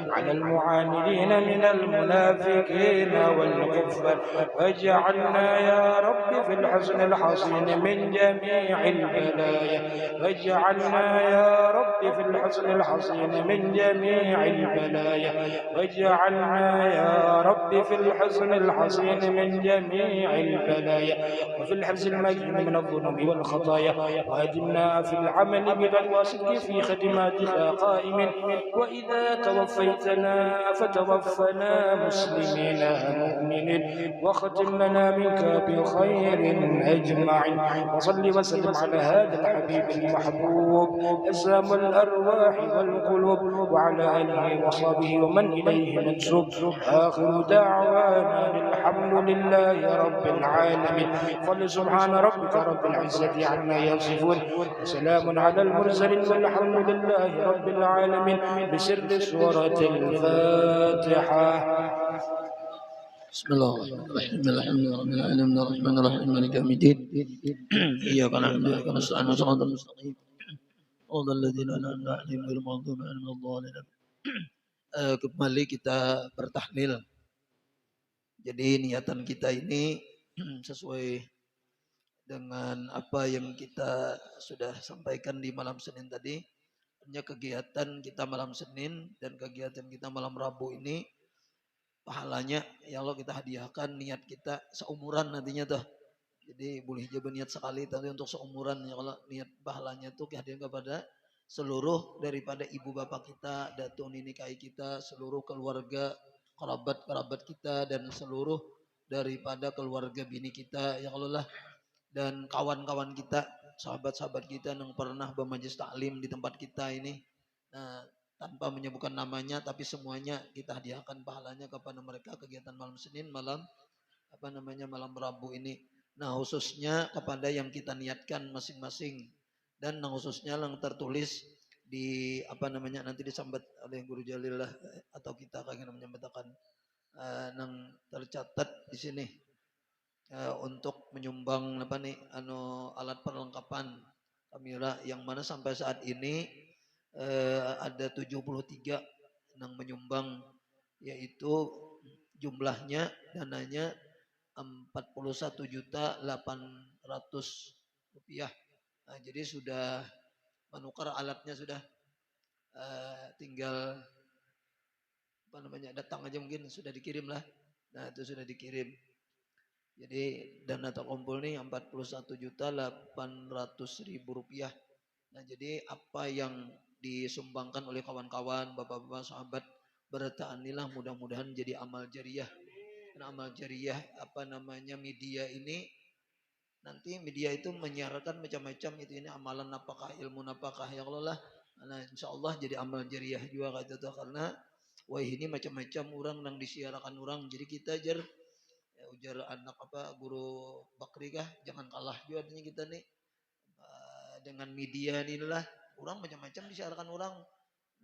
على المعاندين من المنافقين والكفار واجعلنا يا رب في الحسن الحصين من جميع البلايا واجعلنا يا رب في الحسن الحصين من جميع البلايا واجعلنا يا رب في الحسن الحصين من جميع البلايا وفي الحرز المجيد من الذنوب والخطايا وأدمنا في العمل بدل وصدق في خدماتك قائم وإذا توفيتنا فتوفنا مسلمين مؤمنين واختم لنا منك بخير أجمعين وصل وسلم على هذا الحبيب المحبوب أسلام الأرواح والقلوب وعلى آله وصحبه ومن إليه منسوب آخر دعوانا الحمد لله رب العالمين قل سبحان ربك رب العزة عما يصفون وسلام على المرسلين والحمد لله رب العالمين بسر سورة الفاتحة. بسم الله الرحمن الرحيم الحمد لله رب العالمين الرحمن الرحيم مالك يوم الدين إياك نعبد وإياك نستعين صراط المستقيم صراط الذين أنعمت عليهم غير المغضوب عليهم ولا الضالين. Kembali kita bertahlil. Jadi niatan kita ini sesuai dengan apa yang kita sudah sampaikan di malam Senin tadi. Punya kegiatan kita malam Senin dan kegiatan kita malam Rabu ini pahalanya ya Allah kita hadiahkan niat kita seumuran nantinya tuh. Jadi boleh aja berniat sekali tapi untuk seumuran ya Allah niat pahalanya tuh kehadiran kepada seluruh daripada ibu bapak kita, datuk nini kai kita, seluruh keluarga, kerabat kita dan seluruh daripada keluarga bini kita ya Allah lah dan kawan-kawan kita, sahabat-sahabat kita yang pernah bermajlis taklim di tempat kita ini. Nah, tanpa menyebutkan namanya tapi semuanya kita hadiahkan pahalanya kepada mereka kegiatan malam Senin, malam malam Rabu ini. Nah, khususnya kepada yang kita niatkan masing-masing, dan khususnya yang tertulis di apa namanya nanti disambat oleh Guru Jalillah atau kita kagak menyambatakan yang tercatat di sini untuk menyumbang apa nih alat perlengkapan kamera yang mana sampai saat ini ada 73 yang menyumbang, yaitu jumlahnya dananya 41.800.000 rupiah. Nah, jadi sudah menukar alatnya, sudah tinggal apa namanya datang aja, mungkin sudah dikirim lah. Nah, itu sudah dikirim. Jadi dana terkumpul nih 41.800.000 rupiah. Nah, jadi apa yang disumbangkan oleh kawan-kawan, bapak-bapak, sahabat, bertaanilah mudah-mudahan jadi amal jariah. Karena amal jariah apa namanya media ini, nanti media itu menyiarkan macam-macam itu, ini amalan apakah, ilmu apakah ya Allah lah. Nah, insya Allah jadi amal jariah juga kata itu, karena wah ini macam-macam orang yang disiarkan orang. Jadi kita ujar anak apa Guru Bakri kah, jangan kalah juga kita nih dengan media ini lah. Orang macam-macam disiarkan orang,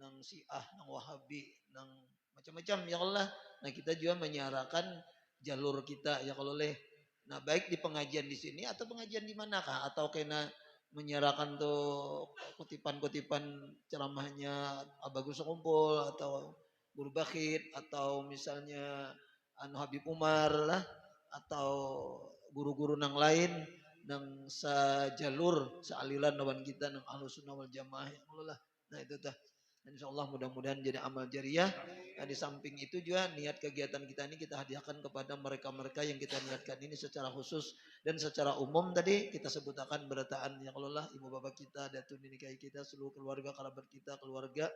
nang Syiah, nang Wahabi, nang macam-macam ya Allah. Nah, kita juga menyiarkan jalur kita ya kalau leh. Nah, baik di pengajian di sini atau pengajian di manakah, atau kena menyiarkan tuh kutipan-kutipan ceramahnya Abagus Kumpul atau Guru Bakhit, atau misalnya Habib Umar lah, atau guru-guru nang lain nang sejalur sealiran lawan kita nang Ahlus Sunnah wal Jamaah ya Allah lah. Nah, itu tah. Insyaallah mudah-mudahan jadi amal jariah. Nah, di samping itu juga niat kegiatan kita ini kita hadiahkan kepada mereka-mereka yang kita niatkan ini secara khusus dan secara umum. Tadi kita sebutkan berataan ya Allah, ibu bapak kita, datu nikahi kita, seluruh keluarga, kerabat kita, keluarga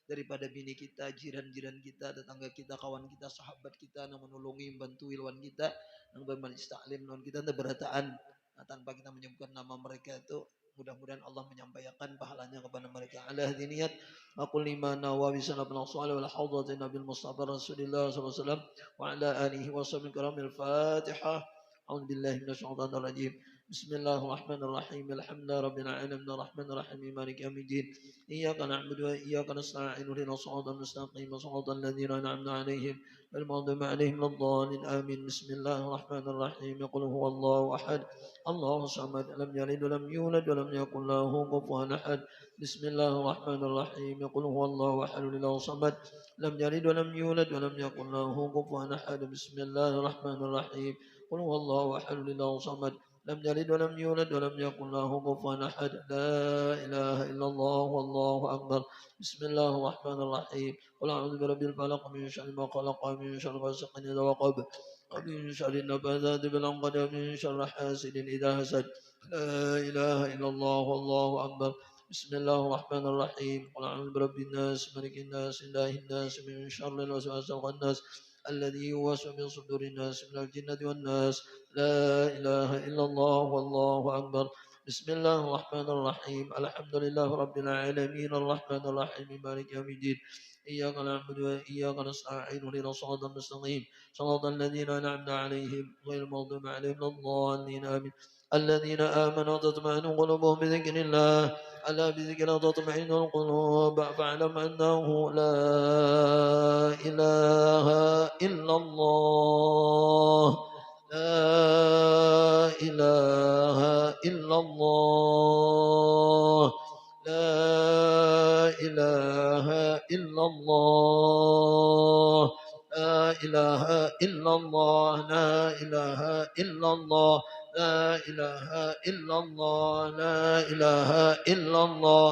daripada bini kita, jiran-jiran kita, tetangga kita, kawan kita, sahabat kita, yang menolongi, membantu lawan kita, yang bermanis taklim lawan kita, berataan. Nah, tanpa kita menyebutkan nama mereka itu, mudah-mudahan Allah menyampaikan pahalanya kepada mereka. Ala hadiniyat aqul lima nawawi sanabna salih wal hawdati nabil mustafa rasulillah sallallahu alaihi wasallam wa ala alihi wa sahbihi karamil fatihah. A'udzu billahi minasyaitonir rajim. Bismillahirrahmanirrahim. Alhamdulillahi rabbil alamin arrahmanir rahim maliki yaumiddin. Iyyaka na'budu wa iyyaka nasta'in ihdinas siratal mustaqim siratal ladzina an'amta 'alaihim ghairil maghdubi 'alaihim waladdallin. Amin. Bismillahirrahmanirrahim. Qul huwallahu ahad. Allahu samad. Lam yalid wa lam yulad wa lam yakul lahu kufuwan ahad. Bismillahirrahmanirrahim. Qul huwallahu ahad. Allahu samad. Lam yalid wa lam yulad wa lam yakul lahu kufuwan ahad. Bismillahirrahmanirrahim. Qul huwallahu ahad. Allahu samad. Lam yalid wa lam yulad wa lam yakul lahu kufuwan ahad. La ilaha illallah wallahu akbar. Bismillahirrahmanirrahim. Qul a'udzu birabbil falaq min syarri ma khalaq wa min syarri ghasiqin idza waqab wa min syarri nafathati bil 'uqad wa min syarri hasidin idza hasad. La ilaha illallah wallahu akbar. Bismillahirrahmanirrahim. Qul a'udzu birabbin nas malikin nas ilahin nas min syarril waswasil khannas الذي يوسوس في صدور الناس من الجنة والناس. لا إله إلا الله والله أكبر. بسم الله الرحمن الرحيم. الحمد لله رب العالمين الرحمن الرحيم مالك يوم الدين. إياك نعبد وإياك نستعين اهدنا الصراط المستقيم صراط الذين أنعمت عليهم غير المغضوب عليهم ولا الضالين آمين. الذين آمنوا تطمئن قلوبهم بذكر الله ألا بذكر تطمئن القلوب فاعلم أنه لا إله إلا الله. لا إله إلا الله. لا إله إلا الله. لا إله إلا الله. لا إله إلا الله. لا إله إلا الله. لا إله إلا الله.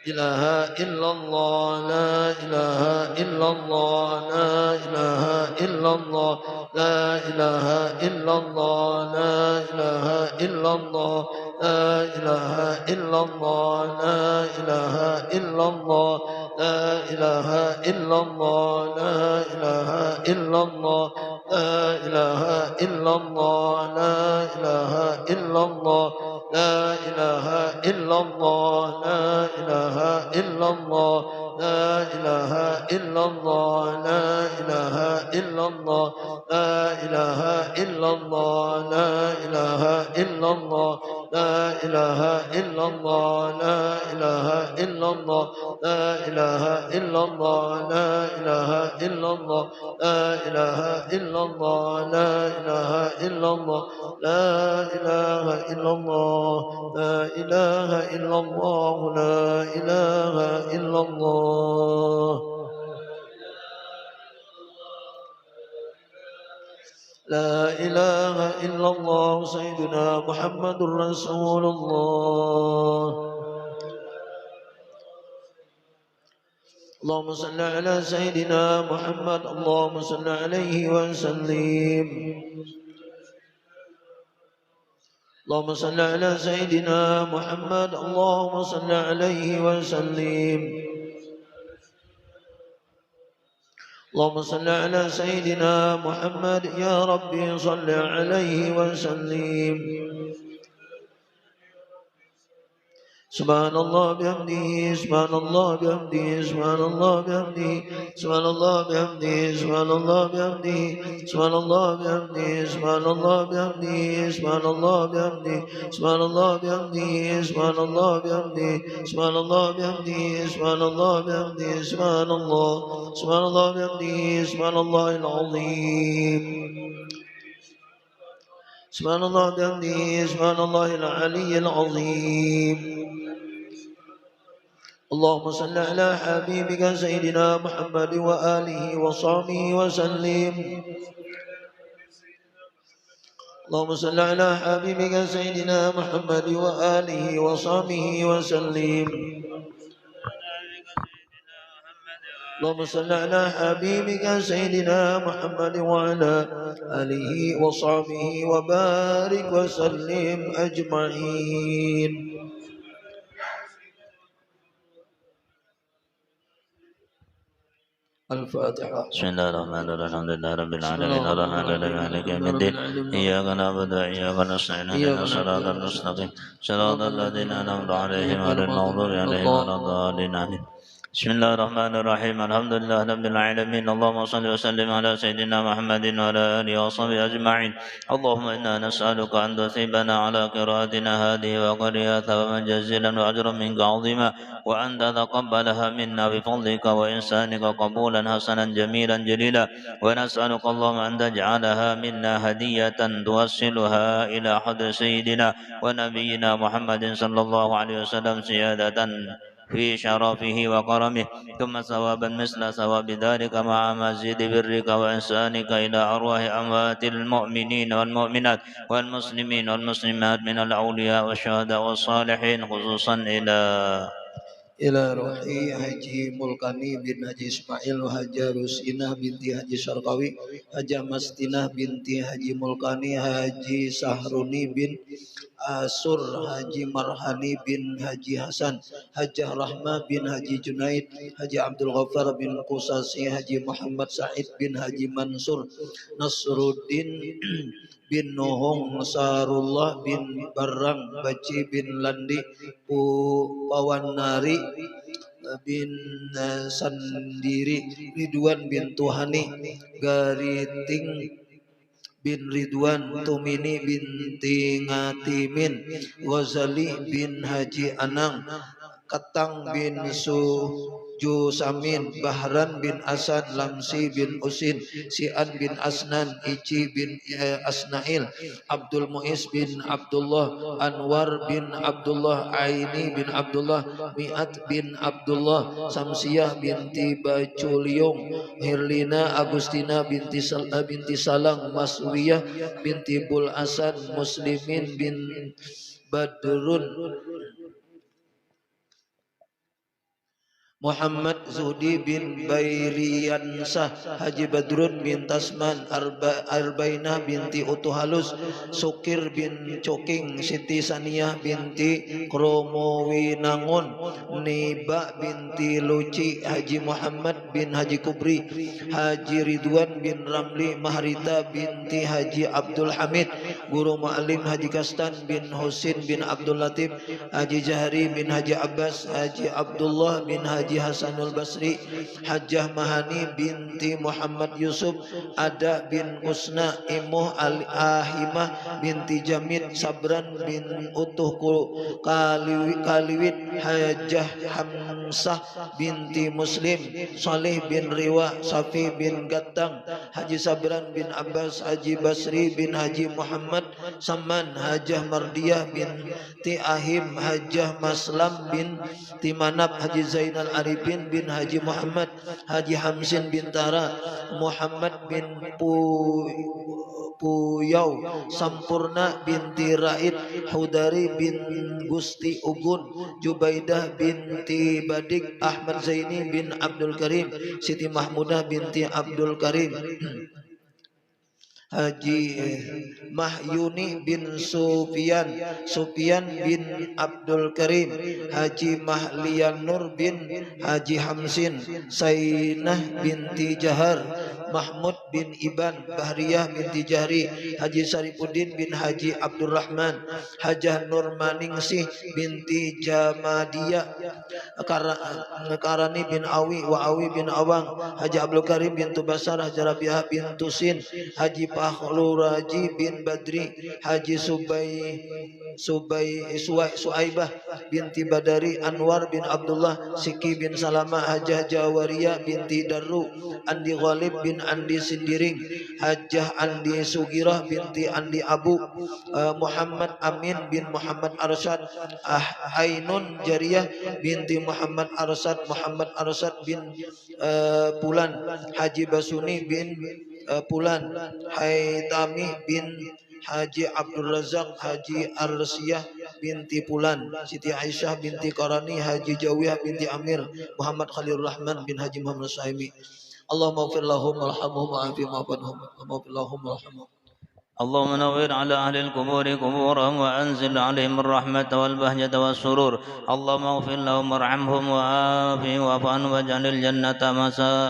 إله إلا الله. لا إله إلا الله. لا إله إلا الله. لا إله إلا الله. لا إله إلا الله. لا إله إلا الله. لا إله إلا الله. لا إله إلا الله. لا إله إلا الله. لا إله إلا الله. لا إله إلا الله. لا إله إلا الله. لا إله إلا الله. لا إله إلا الله لا إله إلا الله لا إله إلا الله لا إله إلا الله لا إله إلا الله لا إله إلا الله لا إله إلا الله لا إله إلا الله لا إله إلا الله لا إله إلا الله لا إله إلا الله لا إله إلا الله لا إله إلا الله لا إله إلا الله سيدنا محمد رسول الله اللهم صل على سيدنا محمد اللهم صل عليه وسلم اللهم صل على سيدنا محمد اللهم صل عليه وسلم اللهم صل على سيدنا محمد يا ربي صل عليه وسلم سبحان الله بحمده سبحان الله بحمده سبحان الله بحمده سبحان الله بحمده سبحان الله بحمده سبحان الله بحمده سبحان الله بحمده سبحان الله بحمده سبحان الله بحمده سبحان الله بحمده سبحان الله بحمده سبحان الله بحمده سبحان الله بحمده سبحان الله العظيم سبحان الله بحمده سبحان الله العلي العظيم اللهم صل على حبيبك سيدنا محمد وآله وصحبه وسلم اللهم صل على حبيبك سيدنا محمد وآله وصحبه وسلم اللهم صل على حبيبك سيدنا محمد وعلى آله وصحبه وبارك وسلم أجمعين الفاتحة بسم الله الرحمن الرحيم الحمد لله رب العالمين الرحمن الرحيم مالك يوم الدين إياك نعبد وإياك نستعين اهدنا الصراط المستقيم صراط الذين أنعمت عليهم غير المغضوب عليهم ولا الضالين آمين بسم الله الرحمن الرحيم الحمد لله رب العالمين اللهم صل وسلم على سيدنا محمد وعلى آله وصحبه أجمعين اللهم إنا نسألك أن تثيبنا على قراءتنا هذه وقرئها ثوابا جزيلا وأجرا منك عظيما وأن تتقبلها منا بفضلك وإحسانك قبولا حسنا جميلا جليلا ونسألك اللهم أن تجعلها منا هدية توصلها إلى حضر سيدنا ونبينا محمد صلى الله عليه وسلم سيادة في شرفه وكرمه ثم ثوابا مثل ثواب ذلك مع مزيد برك وإحسانك إلى أرواح أموات المؤمنين والمؤمنات والمسلمين والمسلمات من الأولياء والشهداء والصالحين خصوصا إلى روحي Haji Mulkani bin Haji Ismail Haja Rusinah binti Haji Syarqawi Haja Mastinah binti Haji Mulkani Haji Sahruni bin Asur Haji Marhani bin Haji Hasan Hajah Rahma bin Haji Junaid Haji Abdul Ghaffar bin Qusasi Haji Muhammad Said bin Haji Mansur Nasruddin bin Nuhung Sarullah bin Barang Baci bin Landi Pawanari bin Sandiri Ridwan bin Tuhani Gariting bin Ridwan Tumini binti Ngatimin Ghazali bin Haji Anang Katang bin Sujusamin Bahran bin Asad Lamsi bin Usin Sian bin Asnan Ici bin Asnail Abdul Muiz bin Abdullah Anwar bin Abdullah Aini bin Abdullah Mi'at bin Abdullah Samsiyah binti Baculiung Hirlina Agustina binti Salang Maswiyah binti Bul Asad Muslimin bin Badrun Muhammad Zuhdi bin Bairiyansah Haji Badrun bin Tasman Arbainah binti Utuhalus Sukir bin Coking Siti Saniyah binti Kromowinangun Niba binti Luci Haji Muhammad bin Haji Kubri Haji Ridwan bin Ramli Mahrita binti Haji Abdul Hamid Guru Mu'alim Haji Kastan bin Husin bin Abdul Latif, Haji Jahri bin Haji Abbas, Haji Abdullah bin Haji Hasanul Basri, Hajjah Mahani binti Muhammad Yusuf, Ada bin Usna, Imuh Ahimah binti Jamid, Sabran bin Utuh Kaliwit, Hajjah Hamsah binti Muslim, Saleh bin Riwa, Safi bin Gattang, Haji Sabran bin Abbas, Haji Basri bin Haji Muhammad Saman, Hajjah Mardiyah binti Ahim, Hajjah Maslam bin Timanab, Haji Zainal Arifin bin Haji Muhammad, Haji Hamsin bin Tara, Muhammad bin Puyau, Sampurna binti Raid, Hudari bin Gusti Ugun, Jubaidah binti Badik, Ahmad Zaini bin Abdul Karim, Siti Mahmudah binti Abdul Karim, Haji Mahyuni bin Sufyan, Sufyan bin Abdul Karim, Haji Mahlian Nur bin Haji Hamsin, Sainah binti Jahar, Mahmud bin Iban, Bahriyah binti Jahri, Haji Sarifuddin bin Haji Abdurrahman, Hajah Nur Maningsih binti Jamadiyah, Karani bin Awi wa Awi bin Awang, Haji Abdul Karim bin Tubasar, Haji Rabiah bin Tusin, Haji Fakhluraji bin Badri, Haji Suaibah binti Badari, Anwar bin Abdullah, Siki bin Salama, Hajah Jawaria binti Darru, Andi Ghalib bin Andi Sindiring, Hajah Andi Sugirah binti Andi Abu, Muhammad Amin bin Muhammad Arsyad, Ainun Jariyah binti Muhammad Arsyad, Muhammad Arsyad bin Pulan, Haji Basuni bin Pulan, Haitami bin Haji Abdul Razak, Haji Arsiyah binti Pulan, Siti Aisyah binti Qarani, Haji Jawiyah binti Amir, Muhammad Khalilur Rahman bin Haji Muhammad Saimi. Allahumma ighfir lahum warhamhum wa'afi ma'afanhum, Allahumma ighfir lahum warhamhum. اللهم نور على أهل القبور قبورهم وأنزل عليهم الرحمة والبهجة والسرور. اللهم اغفر لهم وارحمهم وعافهم واعف عنهم واجعل الجنة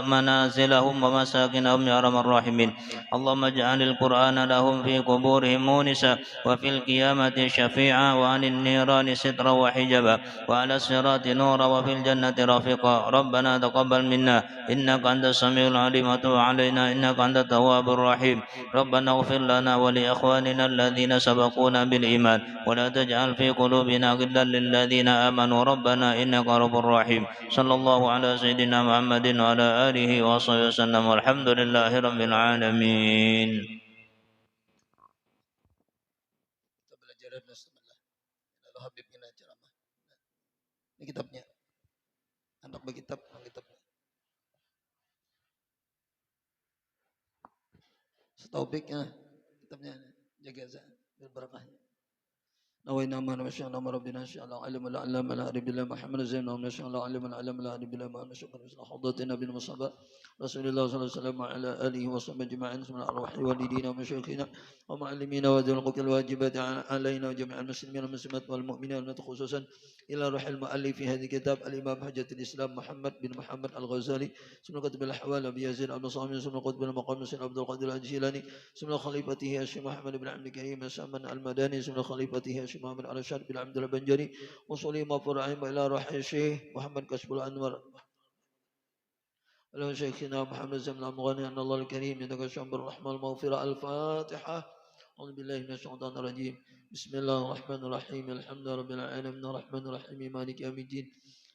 منازلهم ومساكنهم يا أرحم الراحمين. اللهم اجعل القرآن لهم في قبورهم مونسا وفي القيامة شفيعا وعن النيران سترا وحجبا وعلى الصراط نورا وفي الجنة رفيقا. ربنا تقبل منا إنك أنت السميع العليم وتب علينا إنك أنت التواب الرحيم. ربنا اغفر لنا ولإخواننا الذين سبقونا بالإيمان ولا تجعل في قلوبنا غلا للذين آمنوا ربنا إنك رب رحيم. صلى الله على سيدنا محمد وعلى آله وصحبه وسلم والحمد لله رب العالمين. Ini kitabnya, anak berkitab, kitabnya. Setaubiknya. Kitabnya jaga berbarakahnya. نوينا ما نشاء الله ربنا شاء الله علم العلم العرب بالله محمد زين نشاء الله علم العلم العرب بالله ما نشاء الله حضرتنا بالمصابة رسول الله صلى الله عليه وسلم وعلى آله وصحبه أجمعين من الأرواح والدينا ومشايخنا ومعلمينا وذوي الحقوق الواجبات علينا وجميع المسلمين والمسلمات والمؤمنين خصوصا إلى روح المؤلف في هذه الكتاب الإمام حجة الإسلام محمد بن محمد الغزالي ثم كتب الأحوال أبي يزيد عبد الصامد ثم قطب المقام سيد عبد القادر الجيلاني ثم خليفته الشيخ محمد بن عبد الكريم السمن المداني ثم خليفته الشيخ محمد الرشاد بن عبد البنجري وصلي مفرعين إلى روح الشيخ محمد كشف الأنور له شيخنا محمد زمن المغني أن الله الكريم يتكشف بالرحمة المغفرة. الفاتحة. أعوذ بالله من الشيطان الرجيم. بسم الله الرحمن الرحيم. الحمد لله رب العالمين الرحمن الرحيم مالك يوم الدين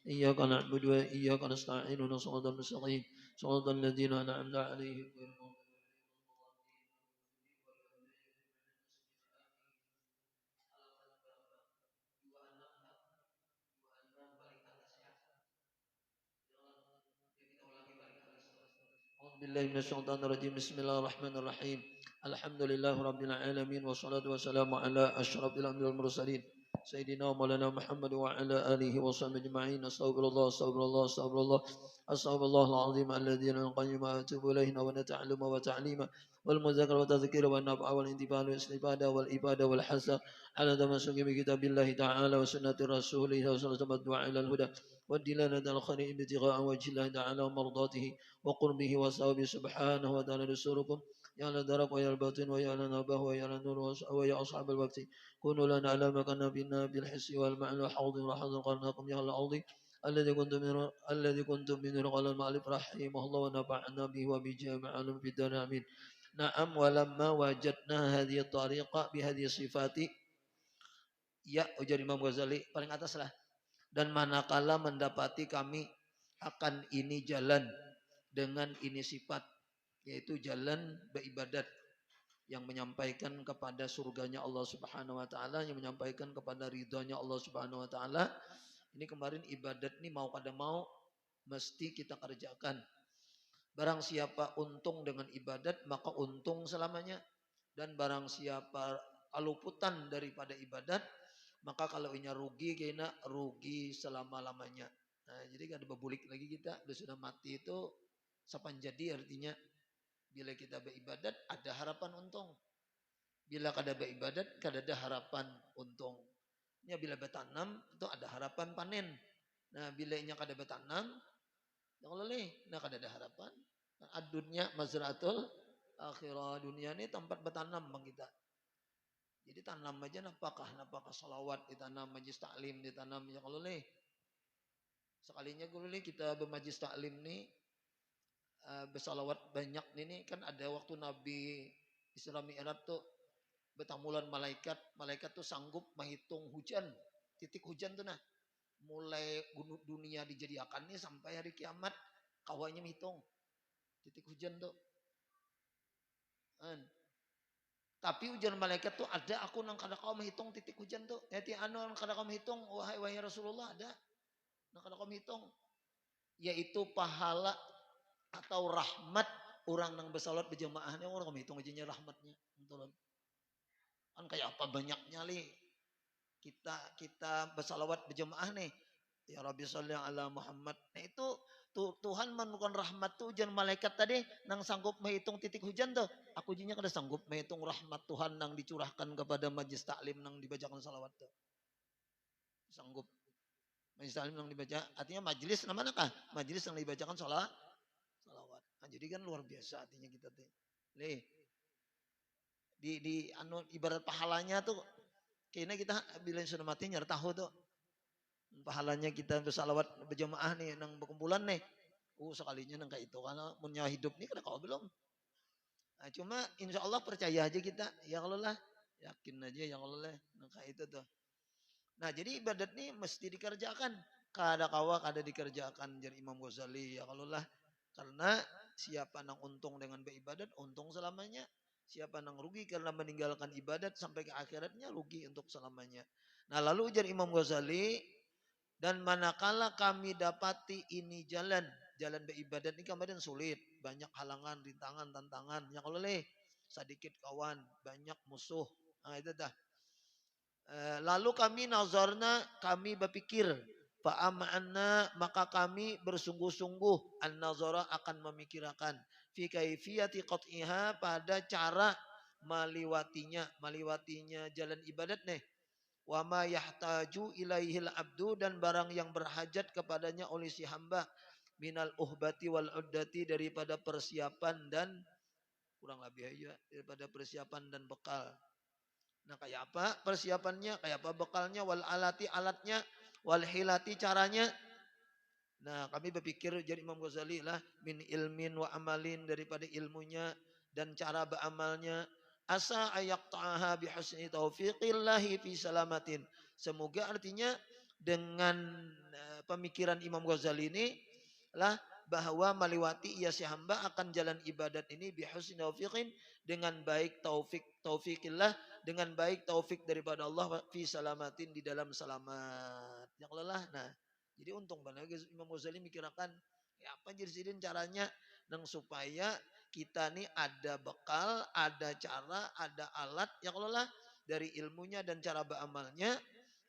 إياك نعبد وإياك نستعين صراط المستقيم صراط الذين أنعمت عليهم. بالله من الشيطان الرجيم. بسم الله الرحمن الرحيم. الحمد لله رب العالمين والصلاة والسلام على أشرف الأنبياء والمرسلين سيدنا ومولانا محمد وعلى آله وصحبه أجمعين. أستغفر الله أستغفر الله أستغفر الله أستغفر الله العظيم الذي لا ينقيم أتوب إليه ونتعلم وتعليم والمذاكرة والتذكير والنفع والانتفاع والاستفادة والإبادة والحسن على تمسك بكتاب الله تعالى وسنة رسوله صلى الله عليه وسلم الدعاء إلى الهدى والدلالة على الخير ابتغاء وجه الله تعالى ومرضاته وقربه وثوابه سبحانه وتعالى. رسولكم يا الدرك ويا الباطن ويا النبه ويا النور ويا أصحاب الوقت كونوا لنا على ما كنا بنا بالحس والمعنى حوض وحوض قرناكم يا العوض الذي كنتم منه قال المؤلف رحمه الله ونفعنا به وبجامع علم في الدار آمين. نعم ولما وجدنا هذه الطريقة بهذه الصفات ya ujar Imam Ghazali paling atas lah. Dan manakala mendapati kami akan ini jalan dengan ini sifat, yaitu jalan beribadat yang menyampaikan kepada surganya Allah Subhanahu wa taala, yang menyampaikan kepada ridhonya Allah Subhanahu wa taala. Ini kemarin ibadat ini mau kada mau mesti kita kerjakan. Barang siapa untung dengan ibadat maka untung selamanya, dan barang siapa aluputan daripada ibadat maka kalau inya rugi kena rugi selama-lamanya. Nah, jadi kada bebulik lagi kita sudah mati itu sapan jadi artinya bila kita beribadat ada harapan untung. Bila kada beribadat kada ada harapan untung. Ya bila bertanam itu ada harapan panen. Nah, bila inya kada bertanam jangan leleh, nah kada ada harapan. Adunya mazraatul akhirah, dunia ini tempat bertanam bang kita. Jadi tanam aja napakah salawat ditanam, majlis taklim ditanam, ya kalau leh. Sekalinya kalau leh kita bermajlis taklim nih bersalawat banyak nih kan ada waktu Nabi Isra Mi'raj tuh bertamulan malaikat tuh sanggup menghitung hujan, titik hujan tuh nah. Mulai dunia dijadikan nih sampai hari kiamat kawannya menghitung titik hujan tuh. Tapi ujian malaikat tuh ada aku nang kada kau menghitung titik hujan tuh. Yaitu nang kada kau menghitung wahai Rasulullah ada. Nang kada kau menghitung. Yaitu pahala atau rahmat orang nang bersalat berjamaahnya orang kau menghitung aja rahmatnya. Kan kayak apa banyaknya li. Kita bersalawat berjamaah nih. Ya Rabbi sholli ala Muhammad. Nah itu Tuhan menemukan rahmat tuh ujian malaikat tadi nang sanggup menghitung titik hujan tuh. Aku jinya kada sanggup menghitung rahmat Tuhan nang dicurahkan kepada majlis taklim nang dibacakan salawat tuh. Sanggup. Majlis taklim nang dibaca artinya majlis namanya kah? Majlis yang dibacakan salawat. Nah, jadi kan luar biasa artinya kita tuh. Nih. Di ibarat pahalanya tuh kayaknya kita bila sudah mati nyar tahu tuh. Pahalanya kita bersalawat berjamaah nih nang berkumpulan nih. Sekalinya nang kayak itu karena punya hidup nih kada kau belum. Nah, cuma insya Allah percaya aja kita ya kalau lah yakin aja ya kalau lah nang kayak itu tuh. Nah jadi ibadat nih mesti dikerjakan. Kada kawa kada dikerjakan jadi Imam Ghazali ya kalau lah karena siapa nang untung dengan beribadat untung selamanya. Siapa nang rugi karena meninggalkan ibadat sampai ke akhiratnya rugi untuk selamanya. Nah lalu ujar Imam Ghazali dan manakala kami dapati ini jalan beribadat ini kemarin sulit, banyak halangan, rintangan, tantangan, yang oleh sedikit kawan, banyak musuh. Nah itu dah. Lalu kami nazarna, kami berpikir, fa'ama'anna maka kami bersungguh-sungguh an-nazara akan memikirkan fi kaifiyati qat'iha pada cara meliwatinya jalan ibadat nih. Wa ma yahtaju ilaihil abdu dan barang yang berhajat kepadanya oleh si hamba minal uhbati wal uddati daripada persiapan dan kurang lebih aja daripada persiapan dan bekal. Nah kayak apa persiapannya, kayak apa bekalnya, wal alati alatnya, wal hilati caranya. Nah kami berpikir jadi Imam Ghazali lah min ilmin wa amalin daripada ilmunya dan cara beramalnya. Asa ayak ta'aha bihusni taufiqillahi fi salamatin. Semoga artinya dengan pemikiran Imam Ghazali ini lah bahwa meliwati ia si hamba akan jalan ibadat ini bihusni taufiqin dengan baik taufiqillah dengan baik taufik daripada Allah fi salamatin di dalam selamat. Yang lelah. Nah, jadi untung banget Imam Ghazali mikirkan ya apa jadi caranya nang supaya kita nih ada bekal, ada cara, ada alat yang lelah dari ilmunya dan cara beramalnya.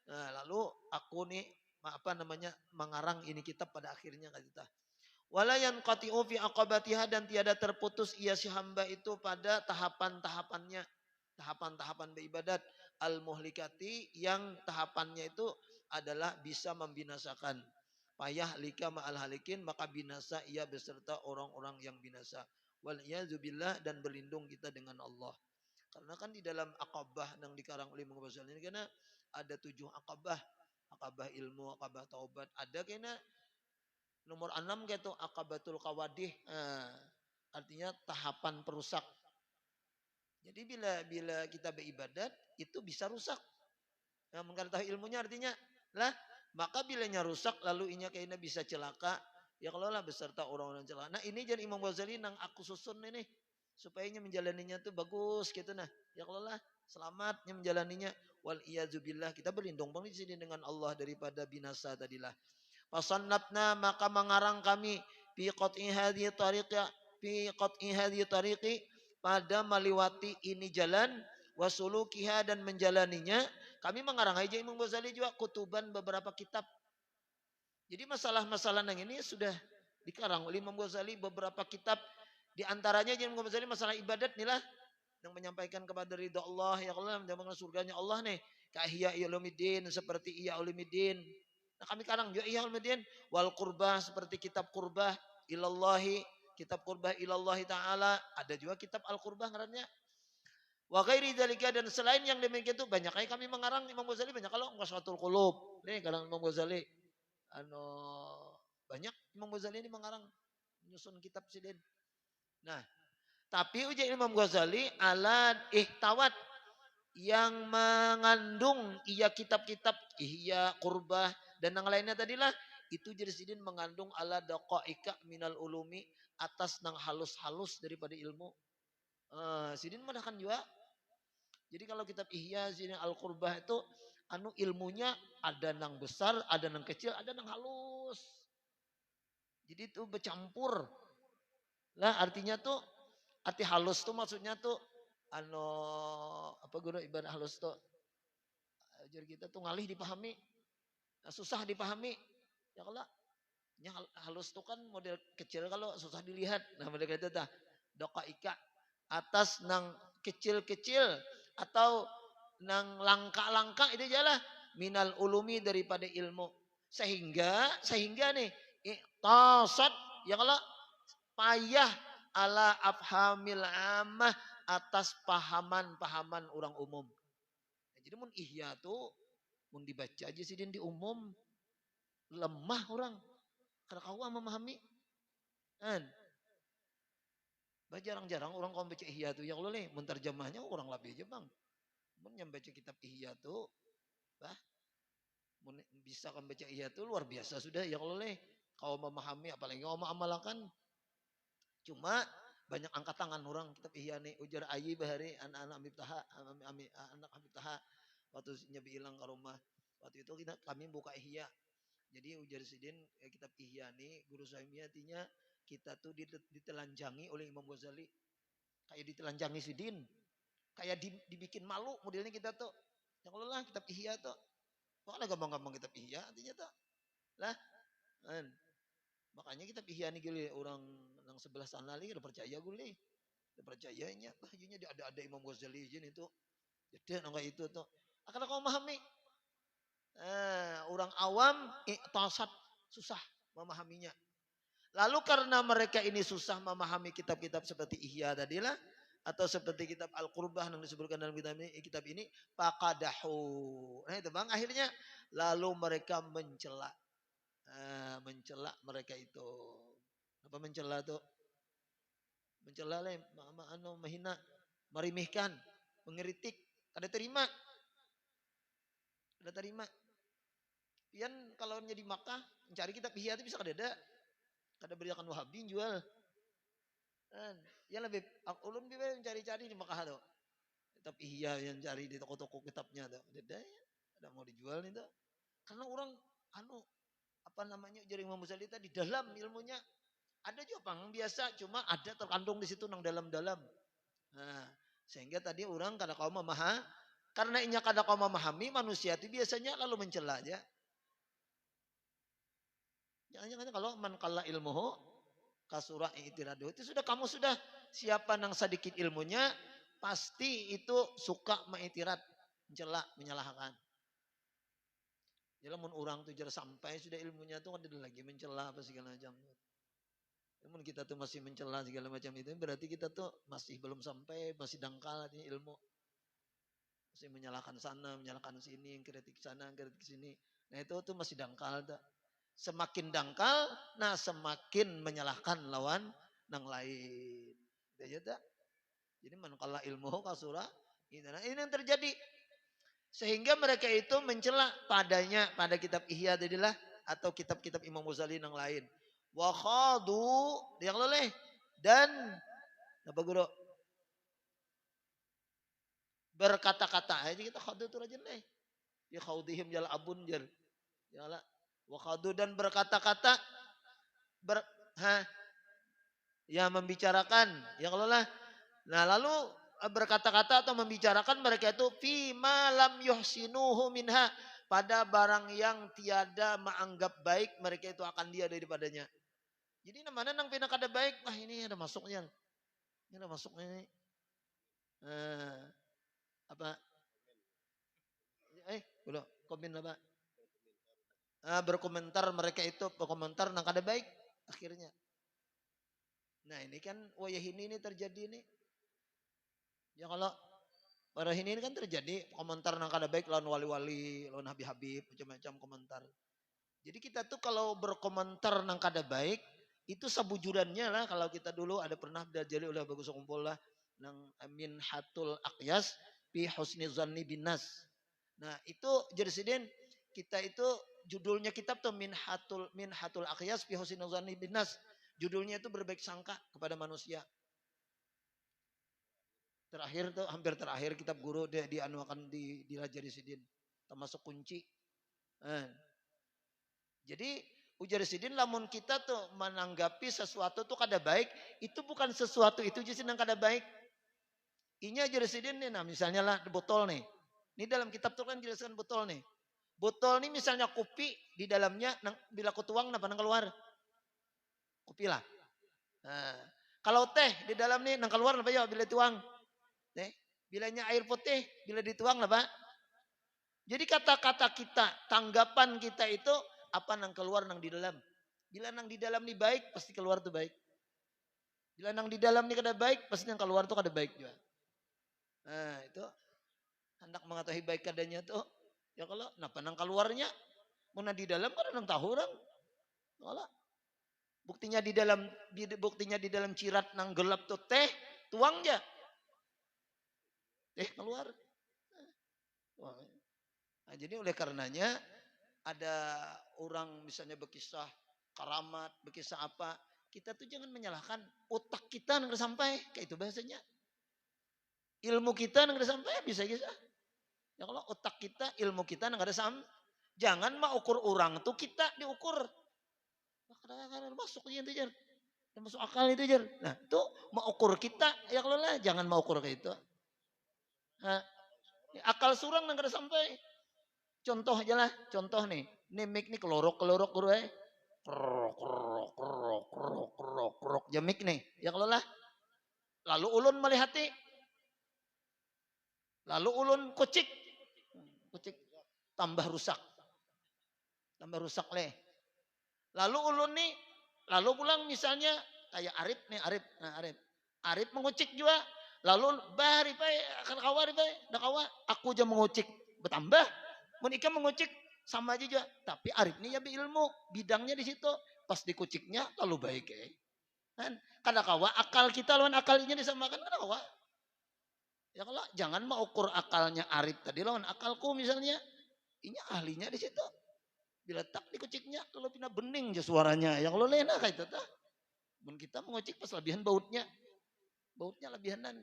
Nah, lalu aku nih mengarang ini kitab pada akhirnya kita. Wala yanqati'u fi aqabatiha dan tiada terputus ia si hamba itu pada tahapan-tahapannya. Tahapan-tahapan beribadat al-muhlikati yang tahapannya itu adalah bisa membinasakan. Payah lika ma'al halikin maka binasa ia beserta orang-orang yang binasa. Wal billah, dan berlindung kita dengan Allah. Karena kan di dalam akabah yang dikarang oleh Imam Ghazali ini karena ada 7 akabah. Akabah ilmu, akabah taubat. Ada kena nomor 6 gitu akabatul kawadih. Artinya tahapan perusak. Jadi bila kita beribadat itu bisa rusak. Nah, mengetahui ilmunya artinya lah, maka bilanya rusak lalu inya kayaknya bisa celaka. Ya kalau lah beserta orang-orang celaka. Nah ini jadi Imam Ghazali nang aku susun ini supaya menjalaninya tuh bagus gitu nah. Ya kalau lah selamatnya menjalaninya. Wal iyazubillah, kita berlindung bang di sini dengan Allah daripada binasa tadilah. Fasannatna, maka mengarang kami fi qat'i hadhihi tariqi, fi qat'i hadhihi tariqi, pada melewati ini jalan, wasulukiha, dan menjalaninya. Kami mengarang aja Imam Ghazali juga kutuban beberapa kitab. Jadi masalah-masalah yang ini sudah dikarang oleh Imam Ghazali beberapa kitab. Di antaranya Imam Ghazali masalah ibadat nih lah, yang menyampaikan kepada ridha Allah, ya Allah, menjamin surganya Allah nih. Ka Ihya Ulumuddin, seperti Ihya Ulumuddin. Nah kami karang juga Ihya Ulumuddin. Wal Qurbah, seperti kitab Qurbah ilallahi, kitab Qurbah ilallahi ta'ala. Ada juga kitab Al Qurbah ngarannya. Wa ghairi dzalika, dan selain yang demikian itu banyak kayak kami mengarang Imam Ghazali banyak. Kalau Qaswatul Qulub nih karang Imam Ghazali banyak Imam Ghazali ini mengarang menyusun kitab sidin. Nah, tapi uji Imam Ghazali ala ihtawat, yang mengandung ia kitab-kitab Ihya, Qurbah, dan yang lainnya tadilah itu jadi sidin mengandung ala daqaika minal ulumi, atas nang halus-halus daripada ilmu. Sidin manakan juga. Jadi kalau kitab Ihya sidin Al-Qurbah itu ilmunya ada nang besar, ada nang kecil, ada nang halus. Jadi itu bercampur. Lah artinya tuh arti halus tuh maksudnya tuh apa guru ibarat halus tuh ajar kita tuh ngalih dipahami, susah dipahami. Ya kalau yang halus tuh kan model kecil kalau susah dilihat. Nah model itu dah dokaika, atas nang kecil-kecil atau nang langka-langka itu jalah minal ulumi, daripada ilmu. Sehingga nih tasad, ya kalau payah ala afhamil ammah, atas pahaman-pahaman orang umum. Nah, jadi mun Ihya tuh mun dibaca aja sih di umum lemah orang karena kau memahami. Kan jarang-jarang orang kau baca Ihya tuh, ya Allah nih mun terjemahnya orang lebih aja bang. Mun yang baca kitab Ihya tuh mun bisa kan baca Ihya tuh luar biasa sudah, ya Allah nih kau memahami, apalagi kau mengamalkan. Cuma banyak angkat tangan orang kitab Ihya nih, ujar ayi bahari anak-anak Habib Taha waktu nyabi hilang ke rumah. Waktu itu kami buka Ihya. Jadi ujar sidin kitab Ihya nih guru saya artinya kita tuh ditelanjangi oleh Imam Ghazali. Kayak ditelanjangi sidin. Kayak dibikin malu modelnya kita tuh. Yang lah kitab Ihya tuh. Pokoknya gampang-gampang kitab Ihya artinya tuh. Lah. Makanya kitab Ihya nih gile orang yang sebelah sana lagi udah percaya gule. Udah percayanya bajunya ada Imam Ghazali izin itu. Jadi enggak itu tuh. Akan kau memahami. Orang awam tasad susah memahaminya. Lalu karena mereka ini susah memahami kitab-kitab seperti Ihya tadilah atau seperti kitab Al-Qurbah yang disebutkan dalam kitab ini faqadahu. Nah itu bang, akhirnya lalu mereka mencela mereka itu. Apa mencela tuh? Mencela lah, menghina, merimihkan, mengeritik, kada terima. Kada terima. Pian kalau di Makkah mencari kitab Ihya itu bisa kada. Kada beriakan Wahabi jual. Ya lebih ulun mencari-cari di Makkah tuh. Kitab Ihya yang cari di toko-toko kitabnya tuh. Ada mau dijual itu. Karena orang apa namanya jadi Imam Ghazali tadi dalam ilmunya ada juga bang biasa, cuma ada terkandung di situ nang dalam-dalam. Nah, sehingga tadi orang kada kau memahami, karena inya kada kau memahami manusia itu biasanya lalu mencela aja. Jangan-jangan kalau man qalla ilmuhu kasura i'tiradu, itu sudah kamu sudah siapa nang sedikit ilmunya pasti itu suka mengiktirat, mencela, menyalahkan. Jadi mun orang tuh sampai sudah ilmunya tuh ada lagi mencela apa segala macam. Namun kita tuh masih mencela segala macam itu, berarti kita tuh masih belum sampai, masih dangkal ini ilmu. Masih menyalahkan sana, menyalahkan sini, kritik sana, kritik sini. Nah itu tuh masih dangkal. Semakin dangkal, nah semakin menyalahkan lawan nang lain. Gitu tak? Jadi manakala ilmu kasura, ini yang terjadi. Sehingga mereka itu mencela padanya, pada kitab Ihya tadilah, atau kitab-kitab Imam Ghazali yang lain. Wa khadu yang leleh dan apa guru berkata-kata aja kita khadu itu rajin leh ya khaudihim jal abun jar ya lah wa khadu dan berkata-kata ya membicarakan ya kalau lah nah lalu berkata-kata atau membicarakan mereka itu fi ma lam yuhsinuhu minha pada barang yang tiada menganggap baik mereka itu akan dia daripadanya. Jadi namanya nang pina kada baik, wah ini ada masuknya. Ini ada masuknya ini. Apa? Belum komen apa? Berkomentar mereka itu berkomentar nang kada baik akhirnya. Nah ini kan wayah ini terjadi nih. Ya kalau pada ini kan terjadi komentar nang kada baik lawan wali-wali, lawan habib-habib, macam-macam komentar. Jadi kita tuh kalau berkomentar nang kada baik itu sabujurannya lah kalau kita dulu ada pernah belajar oleh Bagus Kumpul lah nang Minhatul Aqyas fi Husni Zanni Binas. Nah itu jadi kita itu judulnya kitab tuh Minhatul Aqyas fi Husni Zanni Binas. Judulnya itu berbaik sangka kepada manusia. Terakhir tuh hampir terakhir kitab guru dia dianuakan di Jadi Sidin termasuk kunci. Jadi ujar Sidin lamun kita tuh menanggapi sesuatu tuh kada baik, itu bukan sesuatu itu justru yang kada baik. Inya ujar Sidin nih, nah misalnya lah botol nih. Ini dalam kitab tuh kan jelaskan botol nih. Botol nih misalnya kopi di dalamnya bila kutuang napa nang keluar? Kopi lah. Nah, kalau teh di dalam nih nang keluar napa ya bila tuang? Teh, bilanya air putih bila dituang napa? Jadi kata-kata kita, tanggapan kita itu apa nang keluar nang di dalam. Bila nang di dalam nih baik, pasti keluar tuh baik. Bila nang di dalam nih kada baik, pasti yang keluar tuh kada baik juga. Nah itu hendak mengetahui baik kadanya tuh. Ya kalau napa nang keluarnya, mana di dalam kada nang tahu orang. Kalau buktinya di dalam cirat nang gelap tuh teh, tuang aja. Teh keluar. Nah, jadi oleh karenanya ada orang misalnya berkisah karamat, berkisah apa, kita tuh jangan menyalahkan otak kita nang sampai, kayak itu bahasanya. Ilmu kita nang sampai bisa kisah. Ya kalau otak kita, ilmu kita nang ada sampai, jangan mau ukur orang tuh kita diukur. Kadang-kadang masuk itu jar, masuk akal itu jar. Nah tuh mau ukur kita, ya kalau lah jangan mau ukur kayak itu. Nah, akal surang nang ada sampai. Contoh aja lah, contoh nih mic nih kelorok guru krok ya mic nih, ya kalau lah. Lalu ulun melihati, lalu ulun kucik tambah rusak leh. Lalu ulun nih, lalu pulang misalnya kayak Arif mengucik juga, lalu bari akan kawa aku aja mengucik bertambah. Menikah mengucik sama aja juga. Tapi Arif ini ya ilmu. Bidangnya di situ. Pas dikuciknya lalu baik kan. Kada kawa akal kita lawan akalnya disamakan. Kada kawa. Ya kalau jangan mau ukur akalnya Arif tadi lawan akalku misalnya. Ini ahlinya di situ. Bila tak dikuciknya kalau pina bening aja suaranya. Yang lo lena kayak itu tah. Mun kita mengucik pas lebihan bautnya. Bautnya lebihanan.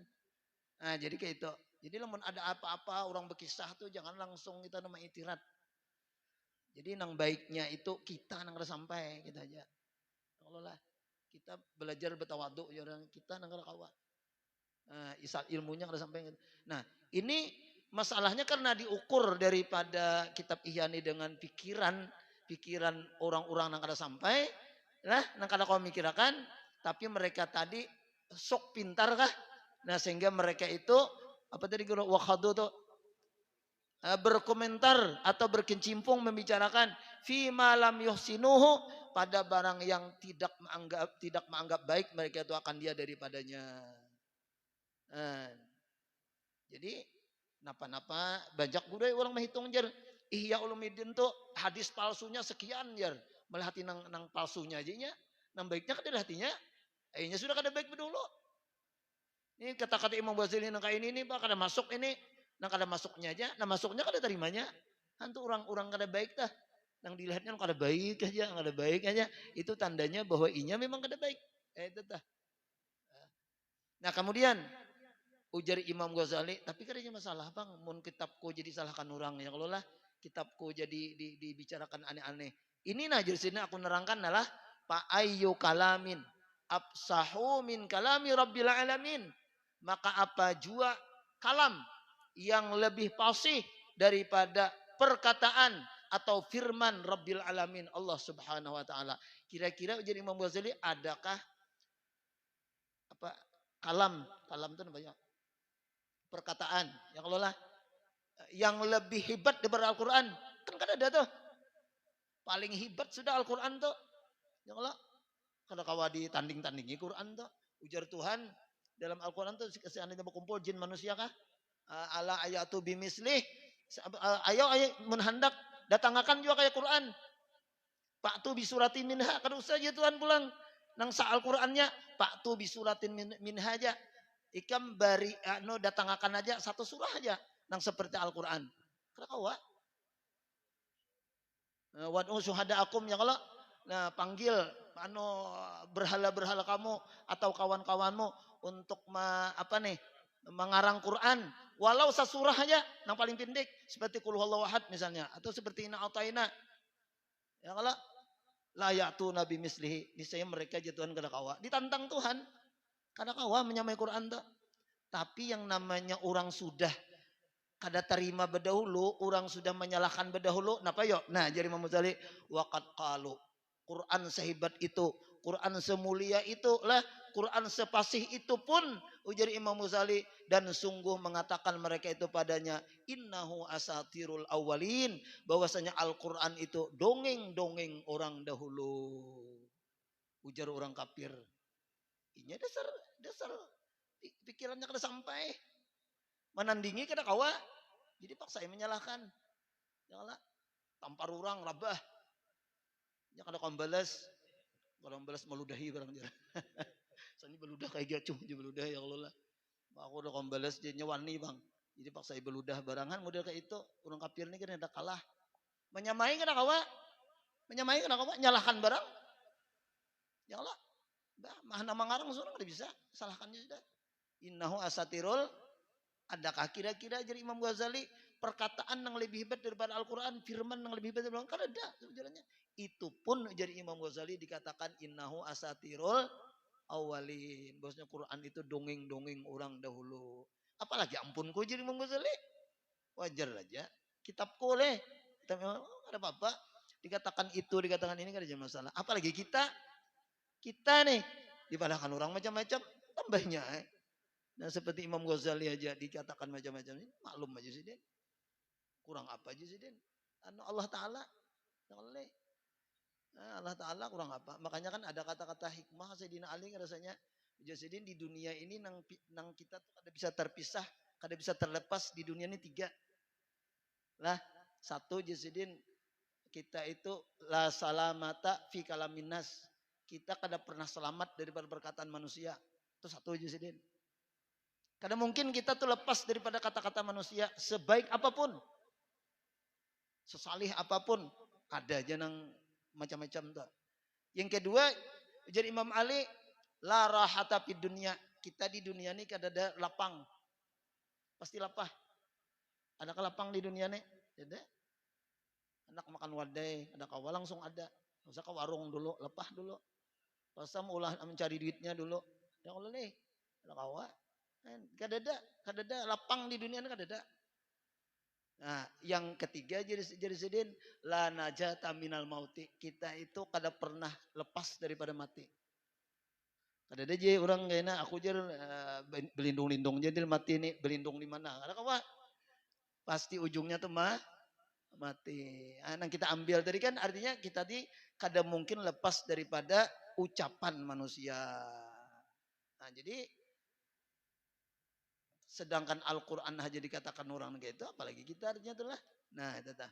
Nah jadi kayak itu. Jadi lamun ada apa-apa orang berkisah tuh jangan langsung kita nama itirat. Jadi nang baiknya itu kita nang sampai kita aja. Kalau lah kita belajar bertawaduk ya orang kita nang kawa. Isal ilmunya kada sampai. Nah ini masalahnya karena diukur daripada kitab Ihya ini dengan pikiran orang-orang nang kada sampai. Nah nang kada kau mikirkan. Tapi mereka tadi sok pintar kah? Nah sehingga mereka itu apa tadi guru wakhadu tuh berkomentar atau berkecimpung membicarakan fi ma lam yuhsinuhu pada barang yang tidak menganggap baik, mereka itu akan dia daripadanya. Jadi napa-napa banyak budaya orang menghitung jar. Ihya Ulumuddin tuh hadis palsunya sekian jar. Melihati nang palsunya aja nya. Nang baiknya kada hatinya. Akhirnya sudah kada baik dulu. Ini kata-kata Imam Ghazali nang kayak ini Pak kada masuk ini. Nang kada masuknya aja. Nang masuknya kada terimanya. Hantu orang-orang kada baik dah. Nang dilihatnya kada baik aja. Kada baik aja. Itu tandanya bahwa inya memang kada baik. Itu dah. Nah kemudian ujar Imam Ghazali, tapi kan ada masalah bang, mun kitabku jadi salahkan orang ya kalau lah kitabku jadi dibicarakan aneh-aneh. Ini nah jadi sini aku nerangkan adalah Pak ayyu kalamin absahu min kalami rabbil alamin. Maka apa jua kalam yang lebih fasih daripada perkataan atau firman Rabbil alamin Allah Subhanahu wa taala. Kira-kira ujar Imam Ghazali adakah apa kalam itu namanya perkataan yang kalau lah yang lebih hebat daripada Al-Quran kan ada tuh paling hebat sudah Al-Quran tuh yang kalau kada kawa ditanding-tandingi Quran tuh ujar Tuhan dalam Al-Quran tuh seandainya berkumpul jin manusia kah ala ayatu bimislih ayo menhendak datangkan juga kayak Quran Pak tu bisuratin minha kada usah aja Tuhan pulang nang sa Al-Qurannya Pak tu bisuratin minha aja ikam bari datangkan aja satu surah aja nang seperti Al-Quran. Kada kawa. Wad'u syuhada'akum ya kalau panggil berhala-berhala kamu atau kawan-kawanmu untuk mengarang Quran walau sesurah aja nang paling pendek seperti qul huwallahu ahad misalnya atau seperti inna ataina. Ya kalau la ya'tu nabi mislihi niscaya mereka jatuhan kada kawa. Ditantang Tuhan. Kada kawa menyamai Quran tuh. Tapi yang namanya orang sudah kada terima berdahulu, orang sudah menyalahkan berdahulu, napa yo? Nah, jadi Imam Ghazali waqad qalu. Quran sehebat itu, Quran semulia itu lah, Quran sepasih itu pun ujar Imam Ghazali dan sungguh mengatakan mereka itu padanya innahu asatirul awwalin, bahwasanya Al-Quran itu dongeng-dongeng orang dahulu. Ujar orang kafir. Ini dasar pikirannya kada sampai menandingi kada kawa jadi paksa menyalahkan janganlah tampar orang rabah ya kada kombalas kalau balas meludahi barang jar sani beludah kayak gacuh je beludah ya Allah lah aku udah kombalas je nyewani bang jadi paksa beludah barangan model kayak itu orang kafir ini kan ada kalah menyamai kada kawa nyalahkan barang ya Allah mana mangarang seorang kada bisa salahkannya sudah innahu asatirul adakah kira-kira jadi Imam Ghazali perkataan yang lebih hebat daripada Al-Quran firman yang lebih hebat daripada Al-Quran kan ada sebenarnya itu pun jadi Imam Ghazali dikatakan innahu asatirul awalin bosnya Quran itu dongeng-dongeng orang dahulu apalagi ampunku jadi Imam Ghazali wajar aja kitabku leh ada apa-apa dikatakan itu dikatakan ini kan ada masalah apalagi kita nih dipadahkan orang macam-macam tambahnya nah seperti Imam Ghazali aja dikatakan macam-macam ini maklum aja sih Den kurang apa aja sih Den Allah Ta'ala Allah Ta'ala kurang apa makanya kan ada kata-kata hikmah Sayyidina Ali rasanya Jasidin di dunia ini nang kita tuh kada bisa terpisah kada bisa terlepas di dunia ini 3 lah satu Jasidin kita itu la salamata fi kalamin nas kita kada pernah selamat daripada perkataan manusia. Itu satu aja sih, Den. Kada mungkin kita tuh lepas daripada kata-kata manusia sebaik apapun. Sesalih apapun. Ada aja nang macam-macam tuh. Yang kedua, jadi Imam Ali, la rahata fid dunya. Kita di dunia ini kada ada lapang. Pasti lapah. Adakah lapang di dunia ini? Ada. Anak makan wadai, ada kawa langsung ada. Usah ke warung dulu, lepah dulu. Pasal ulah mencari duitnya dulu. Ya Allah nih, ada kawa. Kada ada lapang di dunia ini kada ada. Nah, yang ketiga jadi sedin la najata minal mauti. Kita itu kada pernah lepas daripada mati. Kada ada je orang kayaknya aku je berlindung-lindung jadi mati ini berlindung di mana? Ada kawa. Pasti ujungnya tuh mati. Yang kita ambil tadi kan artinya kita kadang mungkin lepas daripada ucapan manusia. Nah, jadi sedangkan Al-Quran aja dikatakan orang gitu, apalagi kita artinya itulah. Nah, itu dah.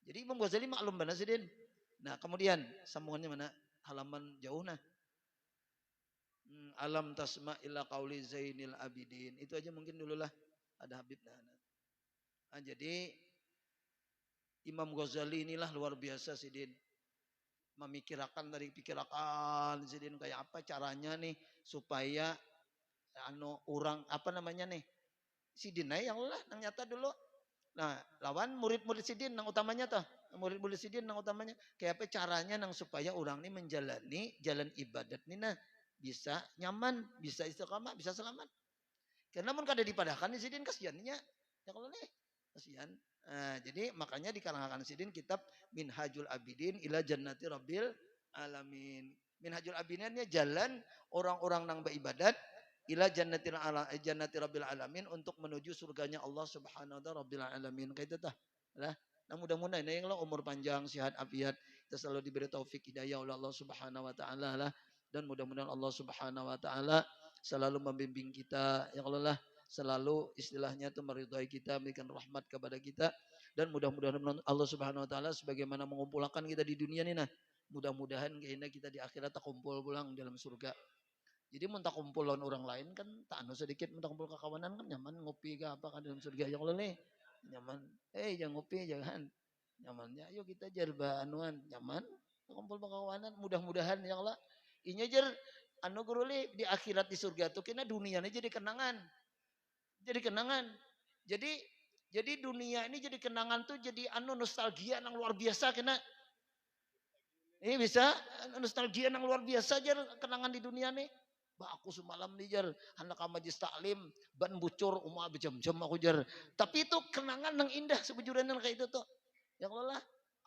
Jadi Imam Ghazali maklum benar sih Din. Nah, kemudian sambungannya mana? Halaman jauh nah. Alam tasma illa qauli Zainil Abidin. Itu aja mungkin dulu lah. Ada Habib nah. Nah, jadi Imam Ghazali inilah luar biasa sih Din. Memikirkan dari pikirkan sih Din kayak apa caranya nih supaya orang apa namanya nih Sidin yang lah nang nyata dulu. Nah, lawan murid-murid Sidin nang utamanya tuh. Murid-murid Sidin nang utamanya kayak apa caranya nang supaya orang ini menjalani jalan ibadat nih nah bisa nyaman, bisa istiqamah, bisa selamat. Karena mun kada dipadahkan di Sidin kasihannya. Ya kalau nih kasihan. Nah, jadi makanya dikarenakan Sidin kitab Minhajul Abidin ila Jannati Rabbil Alamin. Minhajul Abidinnya jalan orang-orang nang beribadat ila jannati Rabbil Alamin untuk menuju surganya Allah Subhanahu wa taala Rabbil Alamin. Kayak itu tah. Lah, nah mudah-mudahan yang lo umur panjang, sehat afiat, kita selalu diberi taufik hidayah oleh Allah Subhanahu wa taala lah dan mudah-mudahan Allah Subhanahu wa taala selalu membimbing kita ya Allah lah selalu istilahnya itu meridhai kita, memberikan rahmat kepada kita dan mudah-mudahan Allah Subhanahu wa taala sebagaimana mengumpulkan kita di dunia ini nah mudah-mudahan kayaknya kita di akhirat tak kumpul pulang dalam surga. Jadi minta kumpul lawan orang lain kan tak anu sedikit minta kumpul kekawanan kan nyaman ngopi ke apa kan dalam surga ya Allah nih nyaman. Jangan ngopi jangan nyamannya. Ayo kita jarba anuan nyaman kumpul kekawanan mudah-mudahan ya Allah. Inya jar anu guru di akhirat di surga tuh kena dunianya jadi kenangan. Jadi kenangan. Jadi dunia ini jadi kenangan tuh jadi anu nostalgia yang luar biasa kena. Ini bisa nostalgia yang luar biasa aja kenangan di dunia nih. Bah aku semalam nih jar anak majlis taklim ban bucur umah berjam-jam aku jar. Tapi itu kenangan yang indah sebujurnya kayak itu tuh. Ya Allah lah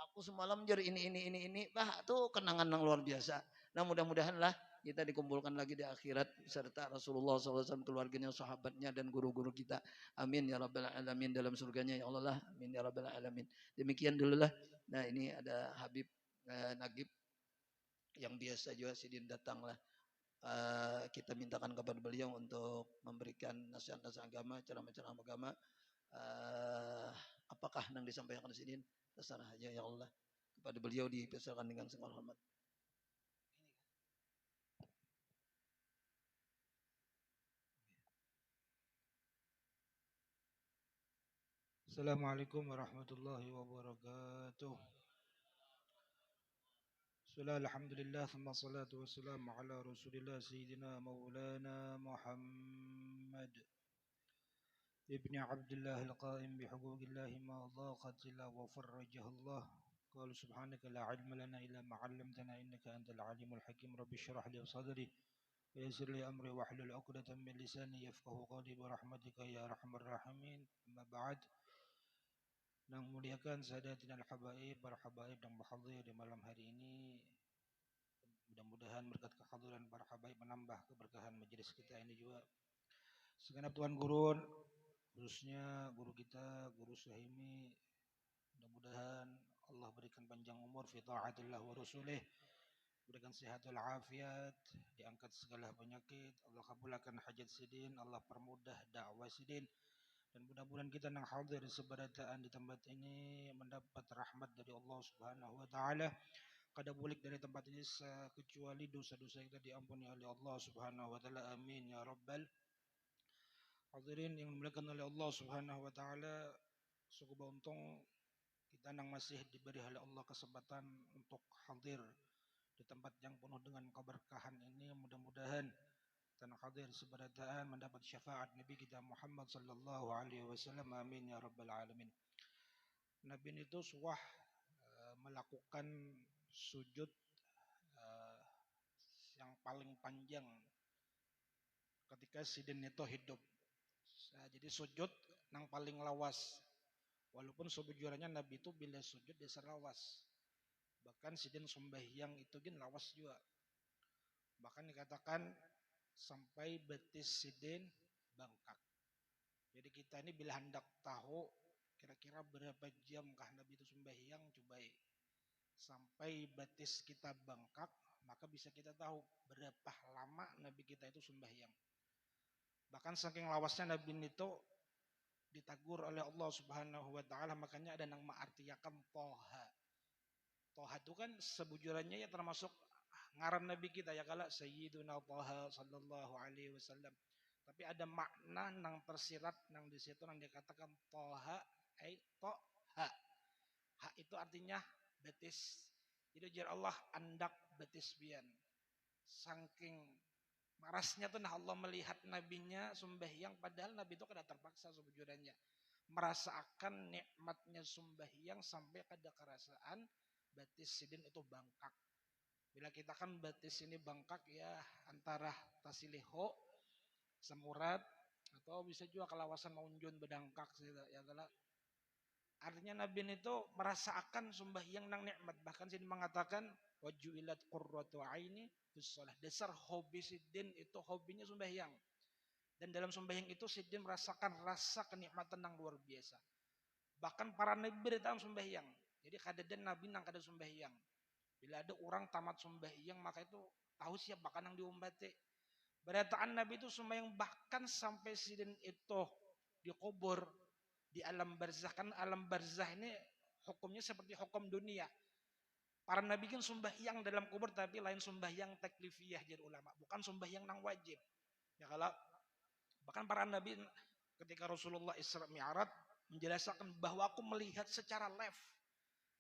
aku semalam jar ini. Bah tuh kenangan yang luar biasa. Nah mudah-mudahan lah kita dikumpulkan lagi di akhirat serta Rasulullah SAW, keluarganya, sahabatnya dan guru-guru kita. Amin ya rabbal alamin dalam surganya ya Allah lah. Amin ya rabbal alamin. Demikian dulu lah. Nah ini ada Habib Nagib yang biasa juga Sidin datang lah. Kita mintakan kepada beliau untuk memberikan nasihat-nasihat agama, ceramah-ceramah agama. Apakah yang disampaikan di sini terserah aja ya Allah. Kepada beliau dipersilakan dengan segala hormat. Assalamualaikum warahmatullahi wabarakatuh. Alhamdulillah, thumma salatu wassalamu ala rasulillah sayyidina maulana Muhammad ibni Abdullah al-qaim bihuquqillahi ma dhaqat illa wa farrajaha Allah. Qala subhanaka la ilma lana illa ma 'allamtana innaka antal alimul hakim. Rabbi shrah li sadri wa yassir li amri wahlul 'uqdatam min lisani yafqahu qawli bi rahmatika ya arhamar rahimin. Amma ba'd. Yang muliakan sadatin al-habaib, para habaib dan bahadir di malam hari ini. Mudah-mudahan berkat kehadiran para habaib menambah keberkahan majelis kita ini juga. Segenap Tuan Guru, khususnya guru kita, Guru Suhaimi, mudah-mudahan Allah berikan panjang umur fi ta'atillah wa rasulih, berikan sehat wal afiat, diangkat segala penyakit, Allah kabulkan hajat Sidin, Allah permudah dakwah Sidin. Dan mudah-mudahan kita yang hadir seberataan di tempat ini mendapat rahmat dari Allah Subhanahu wa taala. Kada bulik dari tempat ini kecuali dosa-dosa kita diampuni oleh Allah Subhanahu wa taala. Amin ya rabbal hadirin yang dimuliakan oleh Allah Subhanahu wa taala. Sungguh beruntung kita yang masih diberi oleh Allah kesempatan untuk hadir di tempat yang penuh dengan keberkahan ini. Mudah-mudahan tanah hadir seberataan mendapat syafaat Nabi kita Muhammad sallallahu alaihi wasallam. Amin ya rabbal alamin. Nabi itu suah melakukan sujud yang paling panjang ketika Sidin itu hidup. Jadi sujud yang paling lawas. Walaupun sebujurnya Nabi itu bila sujud dia selawas. Bahkan Sidin sembahyang itu gin lawas juga. Bahkan dikatakan sampai betis Sidin bengkak. Jadi kita ini bila hendak tahu kira-kira berapa jamkah Nabi itu sembahyang, coba sampai batis kita bengkak, maka bisa kita tahu berapa lama Nabi kita itu sembahyang. Bahkan saking lawasnya Nabi itu ditagur oleh Allah Subhanahu wa taala, makanya ada nama artiakan Toha. Toha itu kan sebujurannya ya termasuk ngaran Nabi kita ya, kala Sayyiduna Toha sallallahu alaihi wasallam. Tapi ada makna nang tersirat nang di situ nang dikatakan Toha ai Toha. Ha itu artinya betis. Jadi jar Allah andak betis bian. Saking marasnya tuh nah Allah melihat nabinya sembahyang, padahal Nabi itu kada terpaksa sebujurannya. Merasakan nikmatnya sembahyang sampai kada kerasaan batis sidin itu bangkak. Bila kita kan batis ini bangkak ya antara tasiliho, semurat, atau bisa juga kelawasan maunjun bedangkak ya kala. Artinya Nabi itu merasakan sembahyang nang nikmat. Bahkan sidin mengatakan wajuilat qurratu aini fis shalah. Dasar hobi sidin itu hobinya sembahyang. Dan dalam sembahyang itu sidin merasakan rasa kenikmatan yang luar biasa. Bahkan para nabi datang sembahyang. Jadi kadadan nabi nang kada sembahyang. Bila ada orang tamat sembahyang maka itu tahu siap bahkan yang diumbati. Berataan nabi itu sembahyang bahkan sampai sidin itu dikubur di alam barzah. Kan alam barzah ini hukumnya seperti hukum dunia. Para nabi kan sembahyang dalam kubur tapi lain sembahyang taklifiyah jadi ulama, bukan sembahyang nang wajib. Ya kalau bahkan para nabi ketika Rasulullah Isra Mi'raj menjelaskan bahwa aku melihat secara live,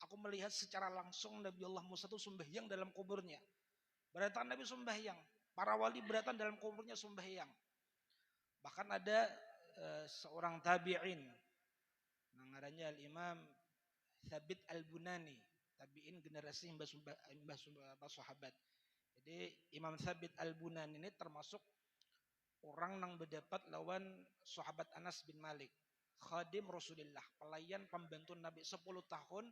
aku melihat secara langsung Nabi Allah Musa itu sembahyang dalam kuburnya. Berarti Nabi sembahyang, para wali berarti dalam kuburnya sembahyang. Bahkan ada seorang tabi'in, namanya Al-Imam Thabit Al-Bunani, tabi'in generasi mbah sahabat. Jadi Imam Thabit Al-Bunani ini termasuk orang yang berdapat lawan sahabat Anas bin Malik, khadim Rasulullah, pelayan pembantu Nabi 10 tahun.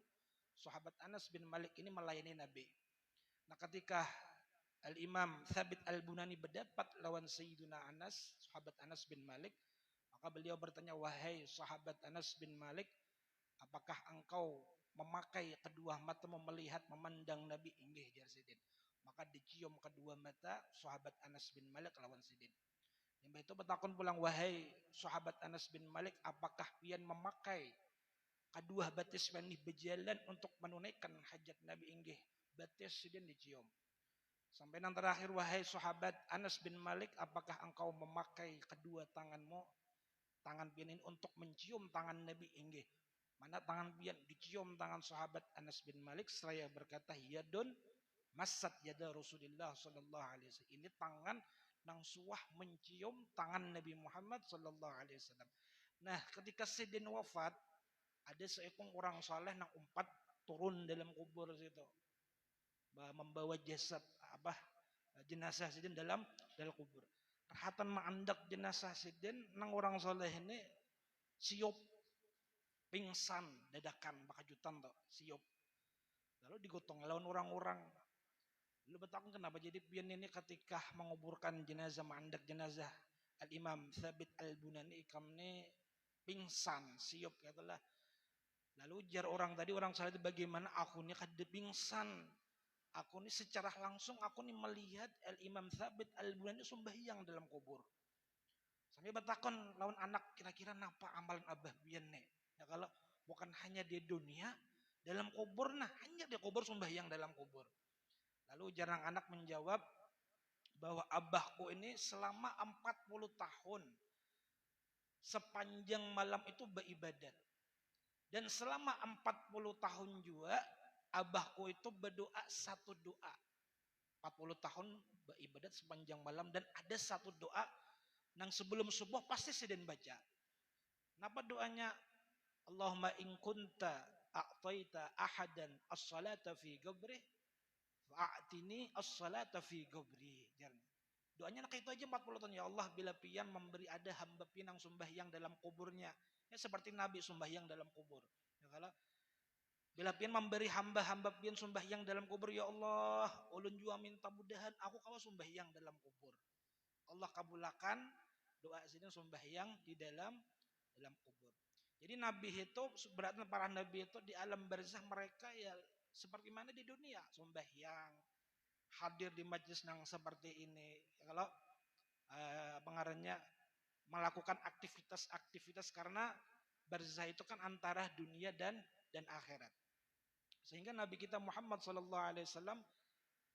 Sahabat Anas bin Malik ini melayani Nabi. Nah ketika Al-Imam Thabit Al-Bunani berdapat lawan Sayyiduna Anas, sahabat Anas bin Malik, maka beliau bertanya, wahai sahabat Anas bin Malik, apakah engkau memakai kedua mata melihat memandang Nabi? Inggih jar sidin. Maka dicium kedua mata sahabat Anas bin Malik lawan sidin. Yang itu bertakun pulang, wahai sahabat Anas bin Malik, apakah pian memakai kedua batis manih berjalan untuk menunaikan hajat Nabi? Inggih, batis sidin dicium. Sampai yang terakhir, wahai sahabat Anas bin Malik, apakah engkau memakai kedua tanganmu, tangan pian ini untuk mencium tangan Nabi? Inggih. Mana tangan pian dicium tangan sahabat Anas bin Malik, seraya berkata, yadun masat yada Rasulullah sallallahu alaihi wasallam. Ini tangan nang suah mencium tangan Nabi Muhammad sallallahu alaihi wasallam. Nah, ketika sidin wafat, ada seekor orang saleh nang umpat turun dalam kubur situ, membawa jasad jenazah sidin dalam kubur. Rahatan maandak jenazah sidin nang orang saleh ini siup pingsan dadakan bakajutan tuh siup. Lalu digotong lawan orang-orang. Lalu bertakun kenapa jadi pian ini ketika menguburkan jenazah maandak jenazah Al-Imam Thabit Al-Bunani ikam ini pingsan siup katalah. Lalu jar orang tadi, orang saleh itu, bagaimana aku ini kada pingsan, aku ini secara langsung aku ini melihat Al-Imam Thabit Al-Bunani sembahyang dalam kubur. Sampai bertakon lawan anak, kira-kira napa amalan abah bian nih? Ya kalau bukan hanya di dunia, dalam kubur, nah hanya di kubur sembahyang dalam kubur. Lalu jarang anak menjawab bahwa abahku ini selama 40 tahun sepanjang malam itu beribadat. Dan selama 40 tahun juga abahku itu berdoa satu doa. 40 tahun beribadat sepanjang malam dan ada satu doa yang sebelum subuh pasti sidin baca. Napa doanya? Allahumma in kunta a'taita ahadan as-salata fi qabri fa'atini as-salata fi qabri. Doanya nak itu aja 40 tahun. Ya Allah, bila pian memberi ada hamba pian yang sembahyang dalam kuburnya, ya seperti Nabi sembahyang dalam kubur. Ya kalau bila pian memberi hamba-hamba pian sembahyang dalam kubur, ya Allah, ulun jua minta mudahan aku kawa sembahyang dalam kubur. Allah kabulakan doa sini sembahyang di dalam kubur. Jadi nabi itu berarti para nabi itu di alam barzah mereka ya seperti mana di dunia, sembahyang, hadir di majelis yang seperti ini. Ya, kalau pengarangnya melakukan aktivitas-aktivitas karena barzah itu kan antara dunia dan akhirat. Sehingga Nabi kita Muhammad SAW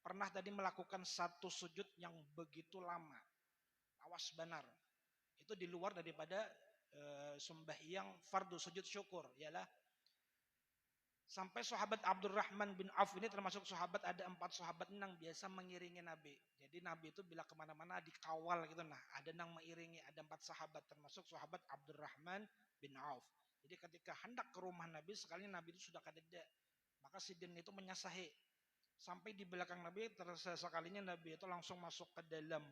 pernah tadi melakukan satu sujud yang begitu lama, awas benar. Itu di luar daripada sembahyang fardu sujud syukur, ialah sampai sahabat Abdurrahman bin Auf ini termasuk sahabat, ada 4 sahabat yang biasa mengiringi Nabi. Jadi Nabi itu bila kemana-mana dikawal gitu. Nah ada yang mengiringi, ada 4 sahabat termasuk sahabat Abdurrahman bin Auf. Jadi ketika hendak ke rumah Nabi, sekalinya Nabi itu sudah kadeda, maka Sidin itu menyasahi. Sampai di belakang Nabi, sekalinya Nabi itu langsung masuk ke dalam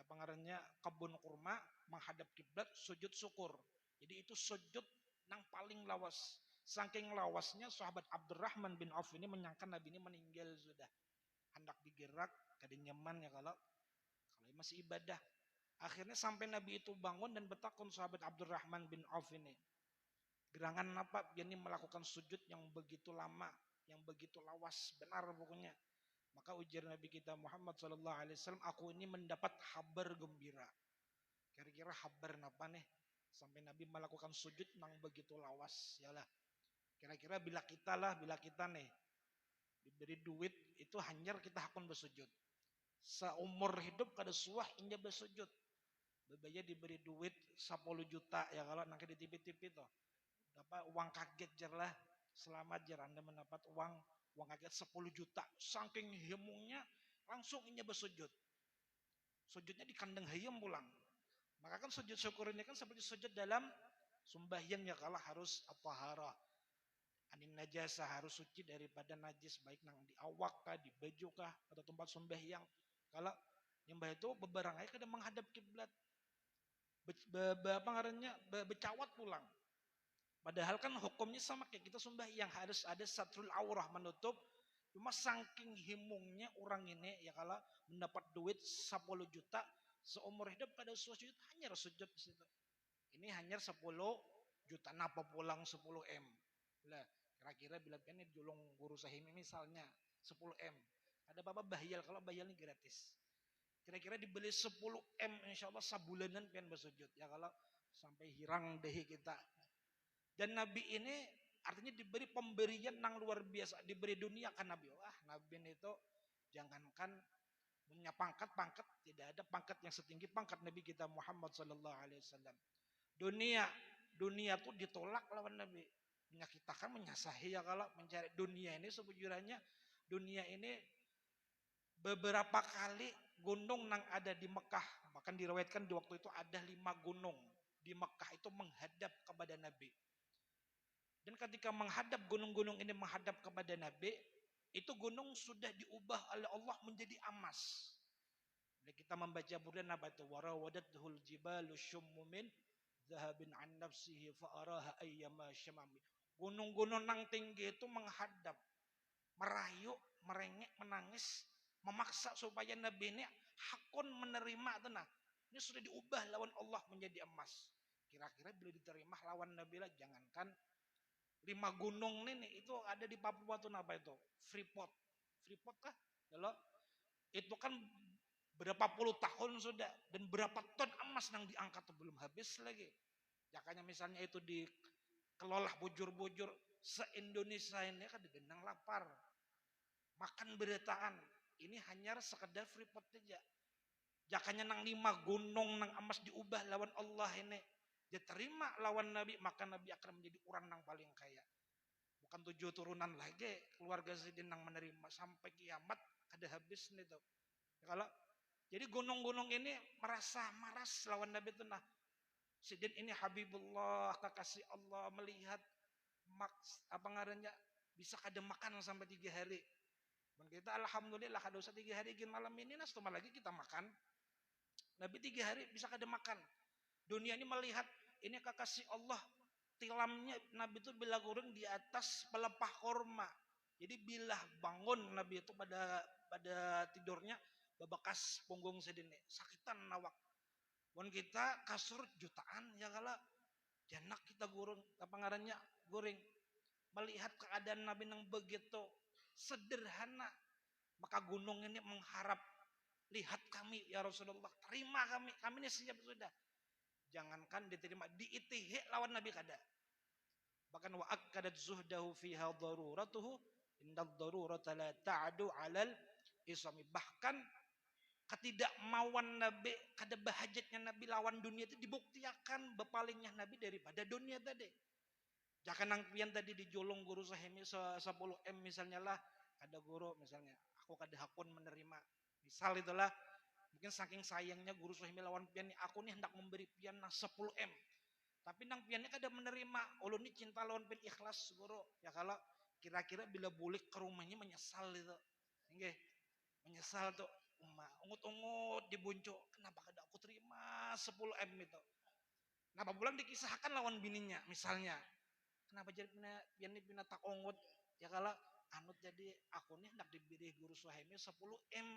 pengarangnya kebun kurma, menghadap kiblat, sujud syukur. Jadi itu sujud yang paling lawas. Saking lawasnya sahabat Abdurrahman bin Auf ini menyangka Nabi ini meninggal sudah. Hendak digerak, kada nyaman ya kalau masih ibadah. Akhirnya sampai Nabi itu bangun dan bertakun sahabat Abdurrahman bin Auf ini. Gerangan apa? Dia ini melakukan sujud yang begitu lama, yang begitu lawas, benar pokoknya. Maka ujar Nabi kita Muhammad SAW, aku ini mendapat kabar gembira. Kira-kira kabar apa nih? Sampai Nabi melakukan sujud yang begitu lawas. Yalah. Kira-kira bila kita nih diberi duit itu hanyar kita akan bersujud. Seumur hidup kada suah inja bersujud. Bebaya diberi duit 10 juta ya kalau nanti di TV-TV tuh. Dapat uang kaget jerlah. Selamat jer Anda mendapat uang kaget 10 juta. Saking himungnya langsung inja bersujud. Sujudnya di kandang hayam pulang. Maka kan sujud syukur ini kan seperti sujud dalam sembahyang ya kalau harus at-taharah. Anin najasa, harus suci daripada najis, baik nang di awak kah, di baju kah, atau tempat sembahyang. Kalau nyembah itu bebarangai kada menghadap kiblat. Becawat pulang. Padahal kan hukumnya sama kayak kita sembahyang, harus ada satrul aurah menutup. Cuma saking himungnya orang ini ya kalau mendapat duit 10 juta seumur hidup kada sujud, hanya sujud di situ. Ini hanya 10 juta, napa pulang 10 M. Lah kira-kira bila ini julung guru sahimi misalnya 10 M. Ada apa bahayal, kalau bahayal ini gratis. Kira-kira dibeli 10 M insya Allah sabulanan pengen bersujud. Ya kalau sampai hirang dehi kita. Dan Nabi ini artinya diberi pemberian yang luar biasa. Diberi dunia kan Nabi. Wah Nabi itu jangankan punya pangkat, tidak ada pangkat yang setinggi pangkat Nabi kita Muhammad SAW. Dunia tuh ditolak lawan Nabi. Kita kan menyasahi ya kalau mencari dunia ini, sebujurnya dunia ini beberapa kali gunung yang ada di Mekah, bahkan diriwayatkan di waktu itu ada 5 gunung di Mekah itu menghadap kepada Nabi. Dan ketika menghadap gunung-gunung ini menghadap kepada Nabi, itu gunung sudah diubah oleh Allah menjadi emas. Bila kita membaca burdan apa itu? Warawadatuhul jibalu syummumin zahabin an nafsihi fa'araha ayyama syamami. Gunung-gunung yang tinggi itu menghadap, merayu, merengek, menangis, memaksa supaya Nabi ini hakun menerima itu. Nah, ini sudah diubah lawan Allah menjadi emas. Kira-kira bila diterima lawan Nabi lah, jangankan 5 gunung ini itu ada di Papua tuh apa itu? Freeport kah? Kalau itu kan berapa puluh tahun sudah dan berapa ton emas yang diangkat belum habis lagi. Jakanya misalnya itu dikelola bujur-bujur se-Indonesia ini kan digendang lapar. Makan berataan. Ini hanya sekedar Freeport saja. Jakanya nang 5 gunung nang emas diubah lawan Allah ini. Dia terima lawan Nabi, maka Nabi akan menjadi orang yang paling kaya. Bukan 7 turunan lagi keluarga Sidin yang menerima sampai kiamat ada habis nih tuh. Kalau jadi gunung-gunung ini merasa maras lawan Nabi itu. Nah, Sidin ini Habibullah, kekasih Allah, melihat apa ngarannya bisa kada makan sampai 3 hari. Dan kita alhamdulillah kada usah 3 hari gin malam ini nas cuma lagi kita makan. Nabi 3 hari bisa kada makan. Dunia ini melihat ini kekasih Allah, tilamnya Nabi itu bila goreng di atas pelepah korma. Jadi bila bangun Nabi itu pada tidurnya bebekas punggung sedini, sakitan nawak. Wan kita kasur jutaan ya kala. Janak kita gurung, apa ngarannya guring. Melihat keadaan Nabi yang begitu sederhana, maka gunung ini mengharap, lihat kami ya Rasulullah, terima kami ini siap sudah. Jangankan diterima, diitihi lawan Nabi kada. Bahkan wa akkadat zuhdahu fiha daruratuhu innad darurata la ta'du 'alal isami. Bahkan ketidakmauan Nabi, kada bahajatnya Nabi lawan dunia itu dibuktikan bepalingnya Nabi daripada dunia tadi. Jangan nang pian tadi dijolong guru sahimi 10M misalnya lah, ada guru misalnya, aku kada hakun menerima. Misal itulah, mungkin saking sayangnya guru sahimi lawan pian nih, aku nih hendak memberi pian 10M. Tapi nang piannya kada menerima, ulun ini cinta lawan pian ikhlas guru. Ya kalau kira-kira bila bulik ke rumahnya menyesal itu. Nggih. Menyesal tuh. Ungut-ungut dibuncuk, kenapa kada aku terima 10M itu. Kenapa bulan dikisahkan lawan bininya misalnya. Kenapa jadi pina tak ungut, ya kalau anut jadi aku nih hendak diberi guru suhaimi 10M.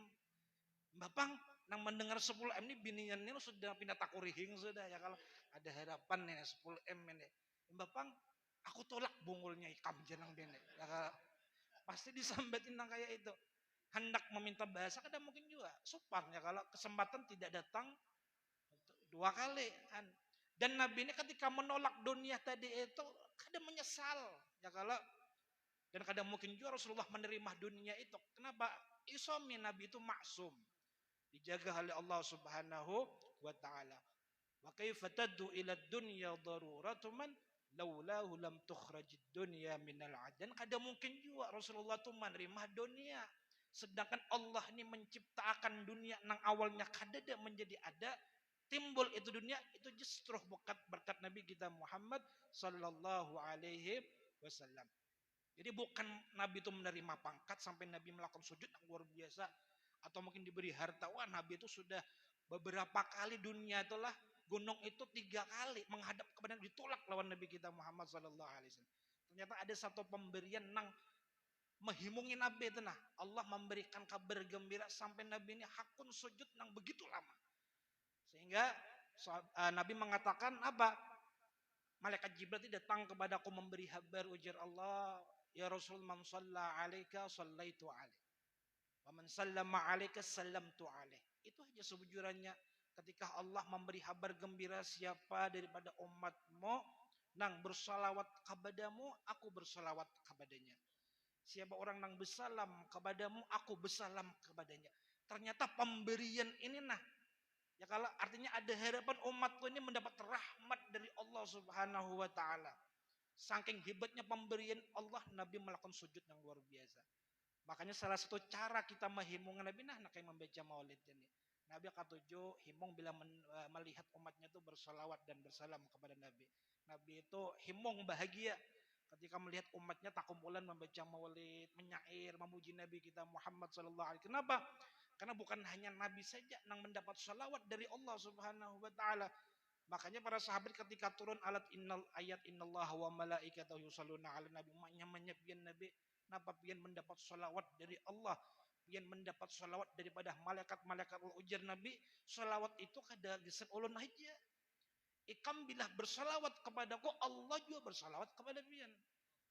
Bapang nang mendengar 10M ini bininya ini sudah pindah takurihing sudah, ya kalau ada harapan nih 10M ini. Bapang aku tolak bungulnya ikam jenang bini. Ya kalau pasti disambatin nang kayak itu. Hendak meminta bahasa kadang mungkin juga sopan, ya kalau kesempatan tidak datang 2 kali kan. Dan Nabi ini ketika menolak dunia tadi itu kadang menyesal, ya kalau dan kadang mungkin juga Rasulullah menerima dunia itu. Kenapa? Isomi Nabi itu maksum, dijaga oleh Allah Subhanahu wa taala. Wa kaifa tad'u ila dunya daruratu man laulahu lam tukhrajid dunya minal adan. Kadang mungkin juga Rasulullah itu menerima dunia. Sedangkan Allah ini menciptakan dunia nang awalnya kada menjadi ada, timbul itu dunia itu justru berkat Nabi kita Muhammad sallallahu alaihi wasallam. Jadi bukan Nabi itu menerima pangkat sampai Nabi melakukan sujud yang luar biasa atau mungkin diberi harta. Wah, Nabi itu sudah beberapa kali dunia itulah gunung itu 3 kali menghadap kepada ditolak lawan Nabi kita Muhammad sallallahu alaihi wasallam. Ternyata ada satu pemberian nang menghimungi Nabi itu nah. Allah memberikan kabar gembira sampai Nabi ini hakun sujud nang begitu lama. Sehingga Nabi mengatakan apa? Malaikat Jibril itu datang kepadaku memberi kabar, ujar Allah, ya Rasul, man shalla alaika shallaitu alaih. Wa man sallama alaika sallamtu alaih. Itu aja sebujurannya ketika Allah memberi kabar gembira siapa daripada umatmu nang bersalawat kepadamu, aku bersalawat kepadanya. Siapa orang yang bersalam kepadamu, aku bersalam kepadanya. Ternyata pemberian ini nah, ya kalau artinya ada harapan umatku ini mendapat rahmat dari Allah Subhanahu wa taala. Saking hebatnya pemberian Allah, Nabi melakukan sujud yang luar biasa. Makanya salah satu cara kita menghimung Nabi nah kayak membaca maulid ini. Nabi katuju himung bila melihat umatnya itu bersalawat dan bersalam kepada Nabi. Nabi itu himung bahagia ketika melihat umatnya takumpulan membaca maulid, menyair, memuji Nabi kita Muhammad sallallahu alaihi wasallam. Kenapa? Karena bukan hanya Nabi saja yang mendapat salawat dari Allah Subhanahu wa taala. Makanya para sahabat ketika turun ayat innallaha wa malaikatahu yusholluna 'alan nabi, maknya pian Nabi, napa pian mendapat salawat dari Allah, pian mendapat salawat daripada malaikat-malaikat. Ujar Nabi, salawat itu kada geser ulun aja. Ikam bila bersalawat kepadaku, Allah juga bersalawat kepada pian.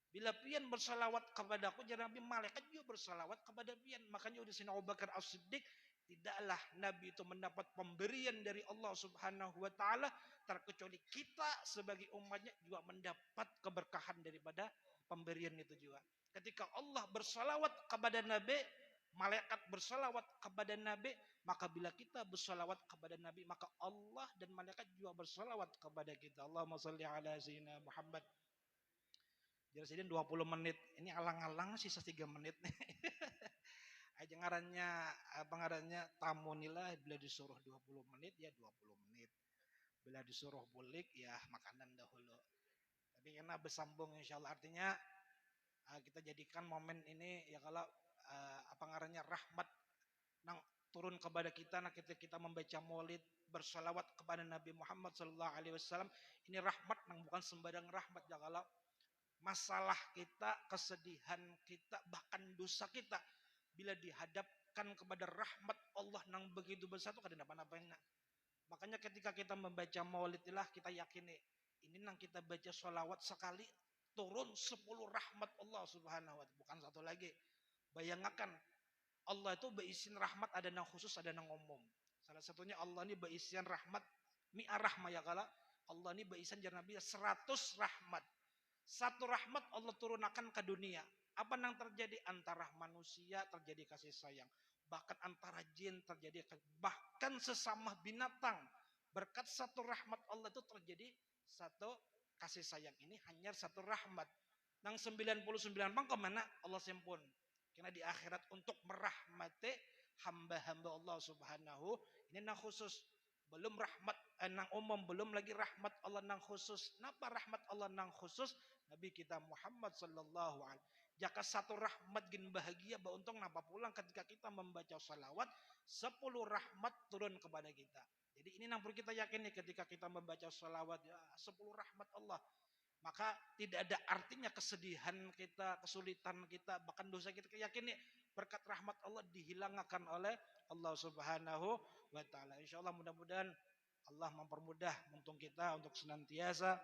Bila pian bersalawat kepadaku, jadi Nabi, malaikat juga bersalawat kepada pian. Makanya udah Sayyidina Abu Bakar As-Siddiq, tidaklah Nabi itu mendapat pemberian dari Allah Subhanahu wa taala terkecuali kita sebagai umatnya juga mendapat keberkahan daripada pemberian itu juga. Ketika Allah bersalawat kepada Nabi, malaikat bersalawat kepada Nabi, maka bila kita bersalawat kepada Nabi, maka Allah dan malaikat juga bersalawat kepada kita. Allahumma shalli ala sayyidina Muhammad. Jadi sedih 20 menit. Ini alang-alang sisa 3 menit nih. Aja ngarannya tamu nila bila disuruh 20 menit ya 20 menit. Bila disuruh bulik ya makanan dahulu. Tapi karena bersambung insyaallah, artinya kita jadikan momen ini ya kalau rahmat nang turun kepada kita nah kita membaca maulid, bersalawat kepada Nabi Muhammad sallallahu alaihi wasallam. Ini rahmat nang bukan sembarang rahmat ya kalau masalah kita, kesedihan kita, bahkan dosa kita bila dihadapkan kepada rahmat Allah nang begitu besar itu kada napa-napain. Makanya ketika kita membaca maulid lah kita yakini ini Ini nang kita baca sholawat sekali turun 10 rahmat Allah subhanahu wa ta'ala. Bukan satu lagi. Bayangkan Allah itu beisian rahmat ada nang khusus ada nang umum. Salah satunya Allah ini beisian rahmat mi'ah rahmah ya kala. Allah ini beisian jar Nabi 100 rahmat. Satu rahmat Allah turunkan ke dunia. Apa yang terjadi antara manusia terjadi kasih sayang. Bahkan antara jin terjadi, bahkan sesama binatang. Berkat satu rahmat Allah itu terjadi satu kasih sayang. Ini hanya satu rahmat. Nang 99 bang kemana Allah sempun. Karena di akhirat untuk merahmati hamba-hamba Allah subhanahu. Ini nang khusus. Belum rahmat nang umum, belum lagi rahmat Allah nang khusus. Napa rahmat Allah nang khusus? Nabi kita Muhammad sallallahu alaihi. Jika satu rahmat gin bahagia untung napa pulang ketika kita membaca salawat 10 rahmat turun kepada kita. Jadi ini nang perlu kita yakini ketika kita membaca salawat ya 10 rahmat Allah. Maka tidak ada artinya kesedihan kita, kesulitan kita, bahkan dosa kita yakini berkat rahmat Allah dihilangkan oleh Allah subhanahu wa ta'ala. Insya Allah mudah-mudahan Allah mempermudah untuk kita untuk senantiasa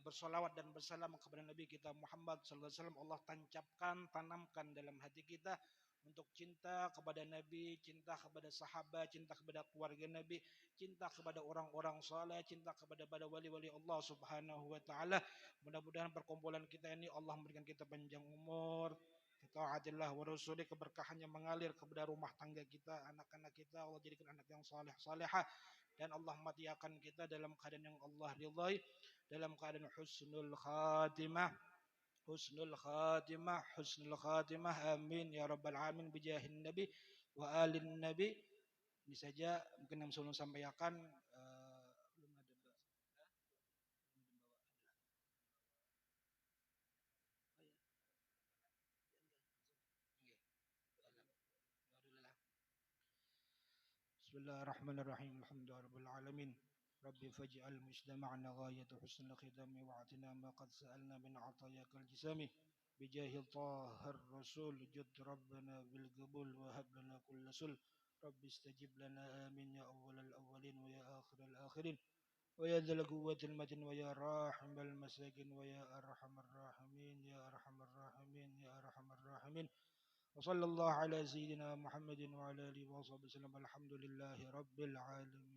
bersolawat dan bersalam kepada Nabi kita Muhammad sallallahu alaihi wasallam. Allah tancapkan, tanamkan dalam hati kita untuk cinta kepada Nabi, cinta kepada sahabat, cinta kepada keluarga Nabi, cinta kepada orang-orang saleh, cinta kepada wali-wali Allah subhanahu wa ta'ala. Mudah-mudahan perkumpulan kita ini Allah memberikan kita panjang umur, ta'atillah wa rasulih, keberkahannya mengalir kepada rumah tangga kita, anak-anak kita, Allah jadikan anak yang saleh salehah, dan Allah matiakan kita dalam keadaan yang Allah ridhai, dalam keadaan husnul khatimah. Husnul khatimah, amin ya rabbal alamin bijahin nabi wa alin nabi. Ini saja mungkin yang saya sampaikan. Belum ada Bismillahirrahmanirrahim. Alhamdulillahirabbil alamin. ربي فاجعل مجتمعنا غاية حسن الختام واعطنا ما قد سألنا من عطاياك الجسام بجاه الطاهر الرسول جد ربنا بالقبول وهب لنا كل سل ربي استجب لنا آمين يا أول الأولين ويا آخر الآخرين ويا ذا القوة المتين ويا راحم المساكين ويا أرحم الراحمين يا أرحم الراحمين يا أرحم الراحمين وصلى الله على سيدنا محمد وعلى آله وصحبه وسلم. الحمد لله رب العالمين.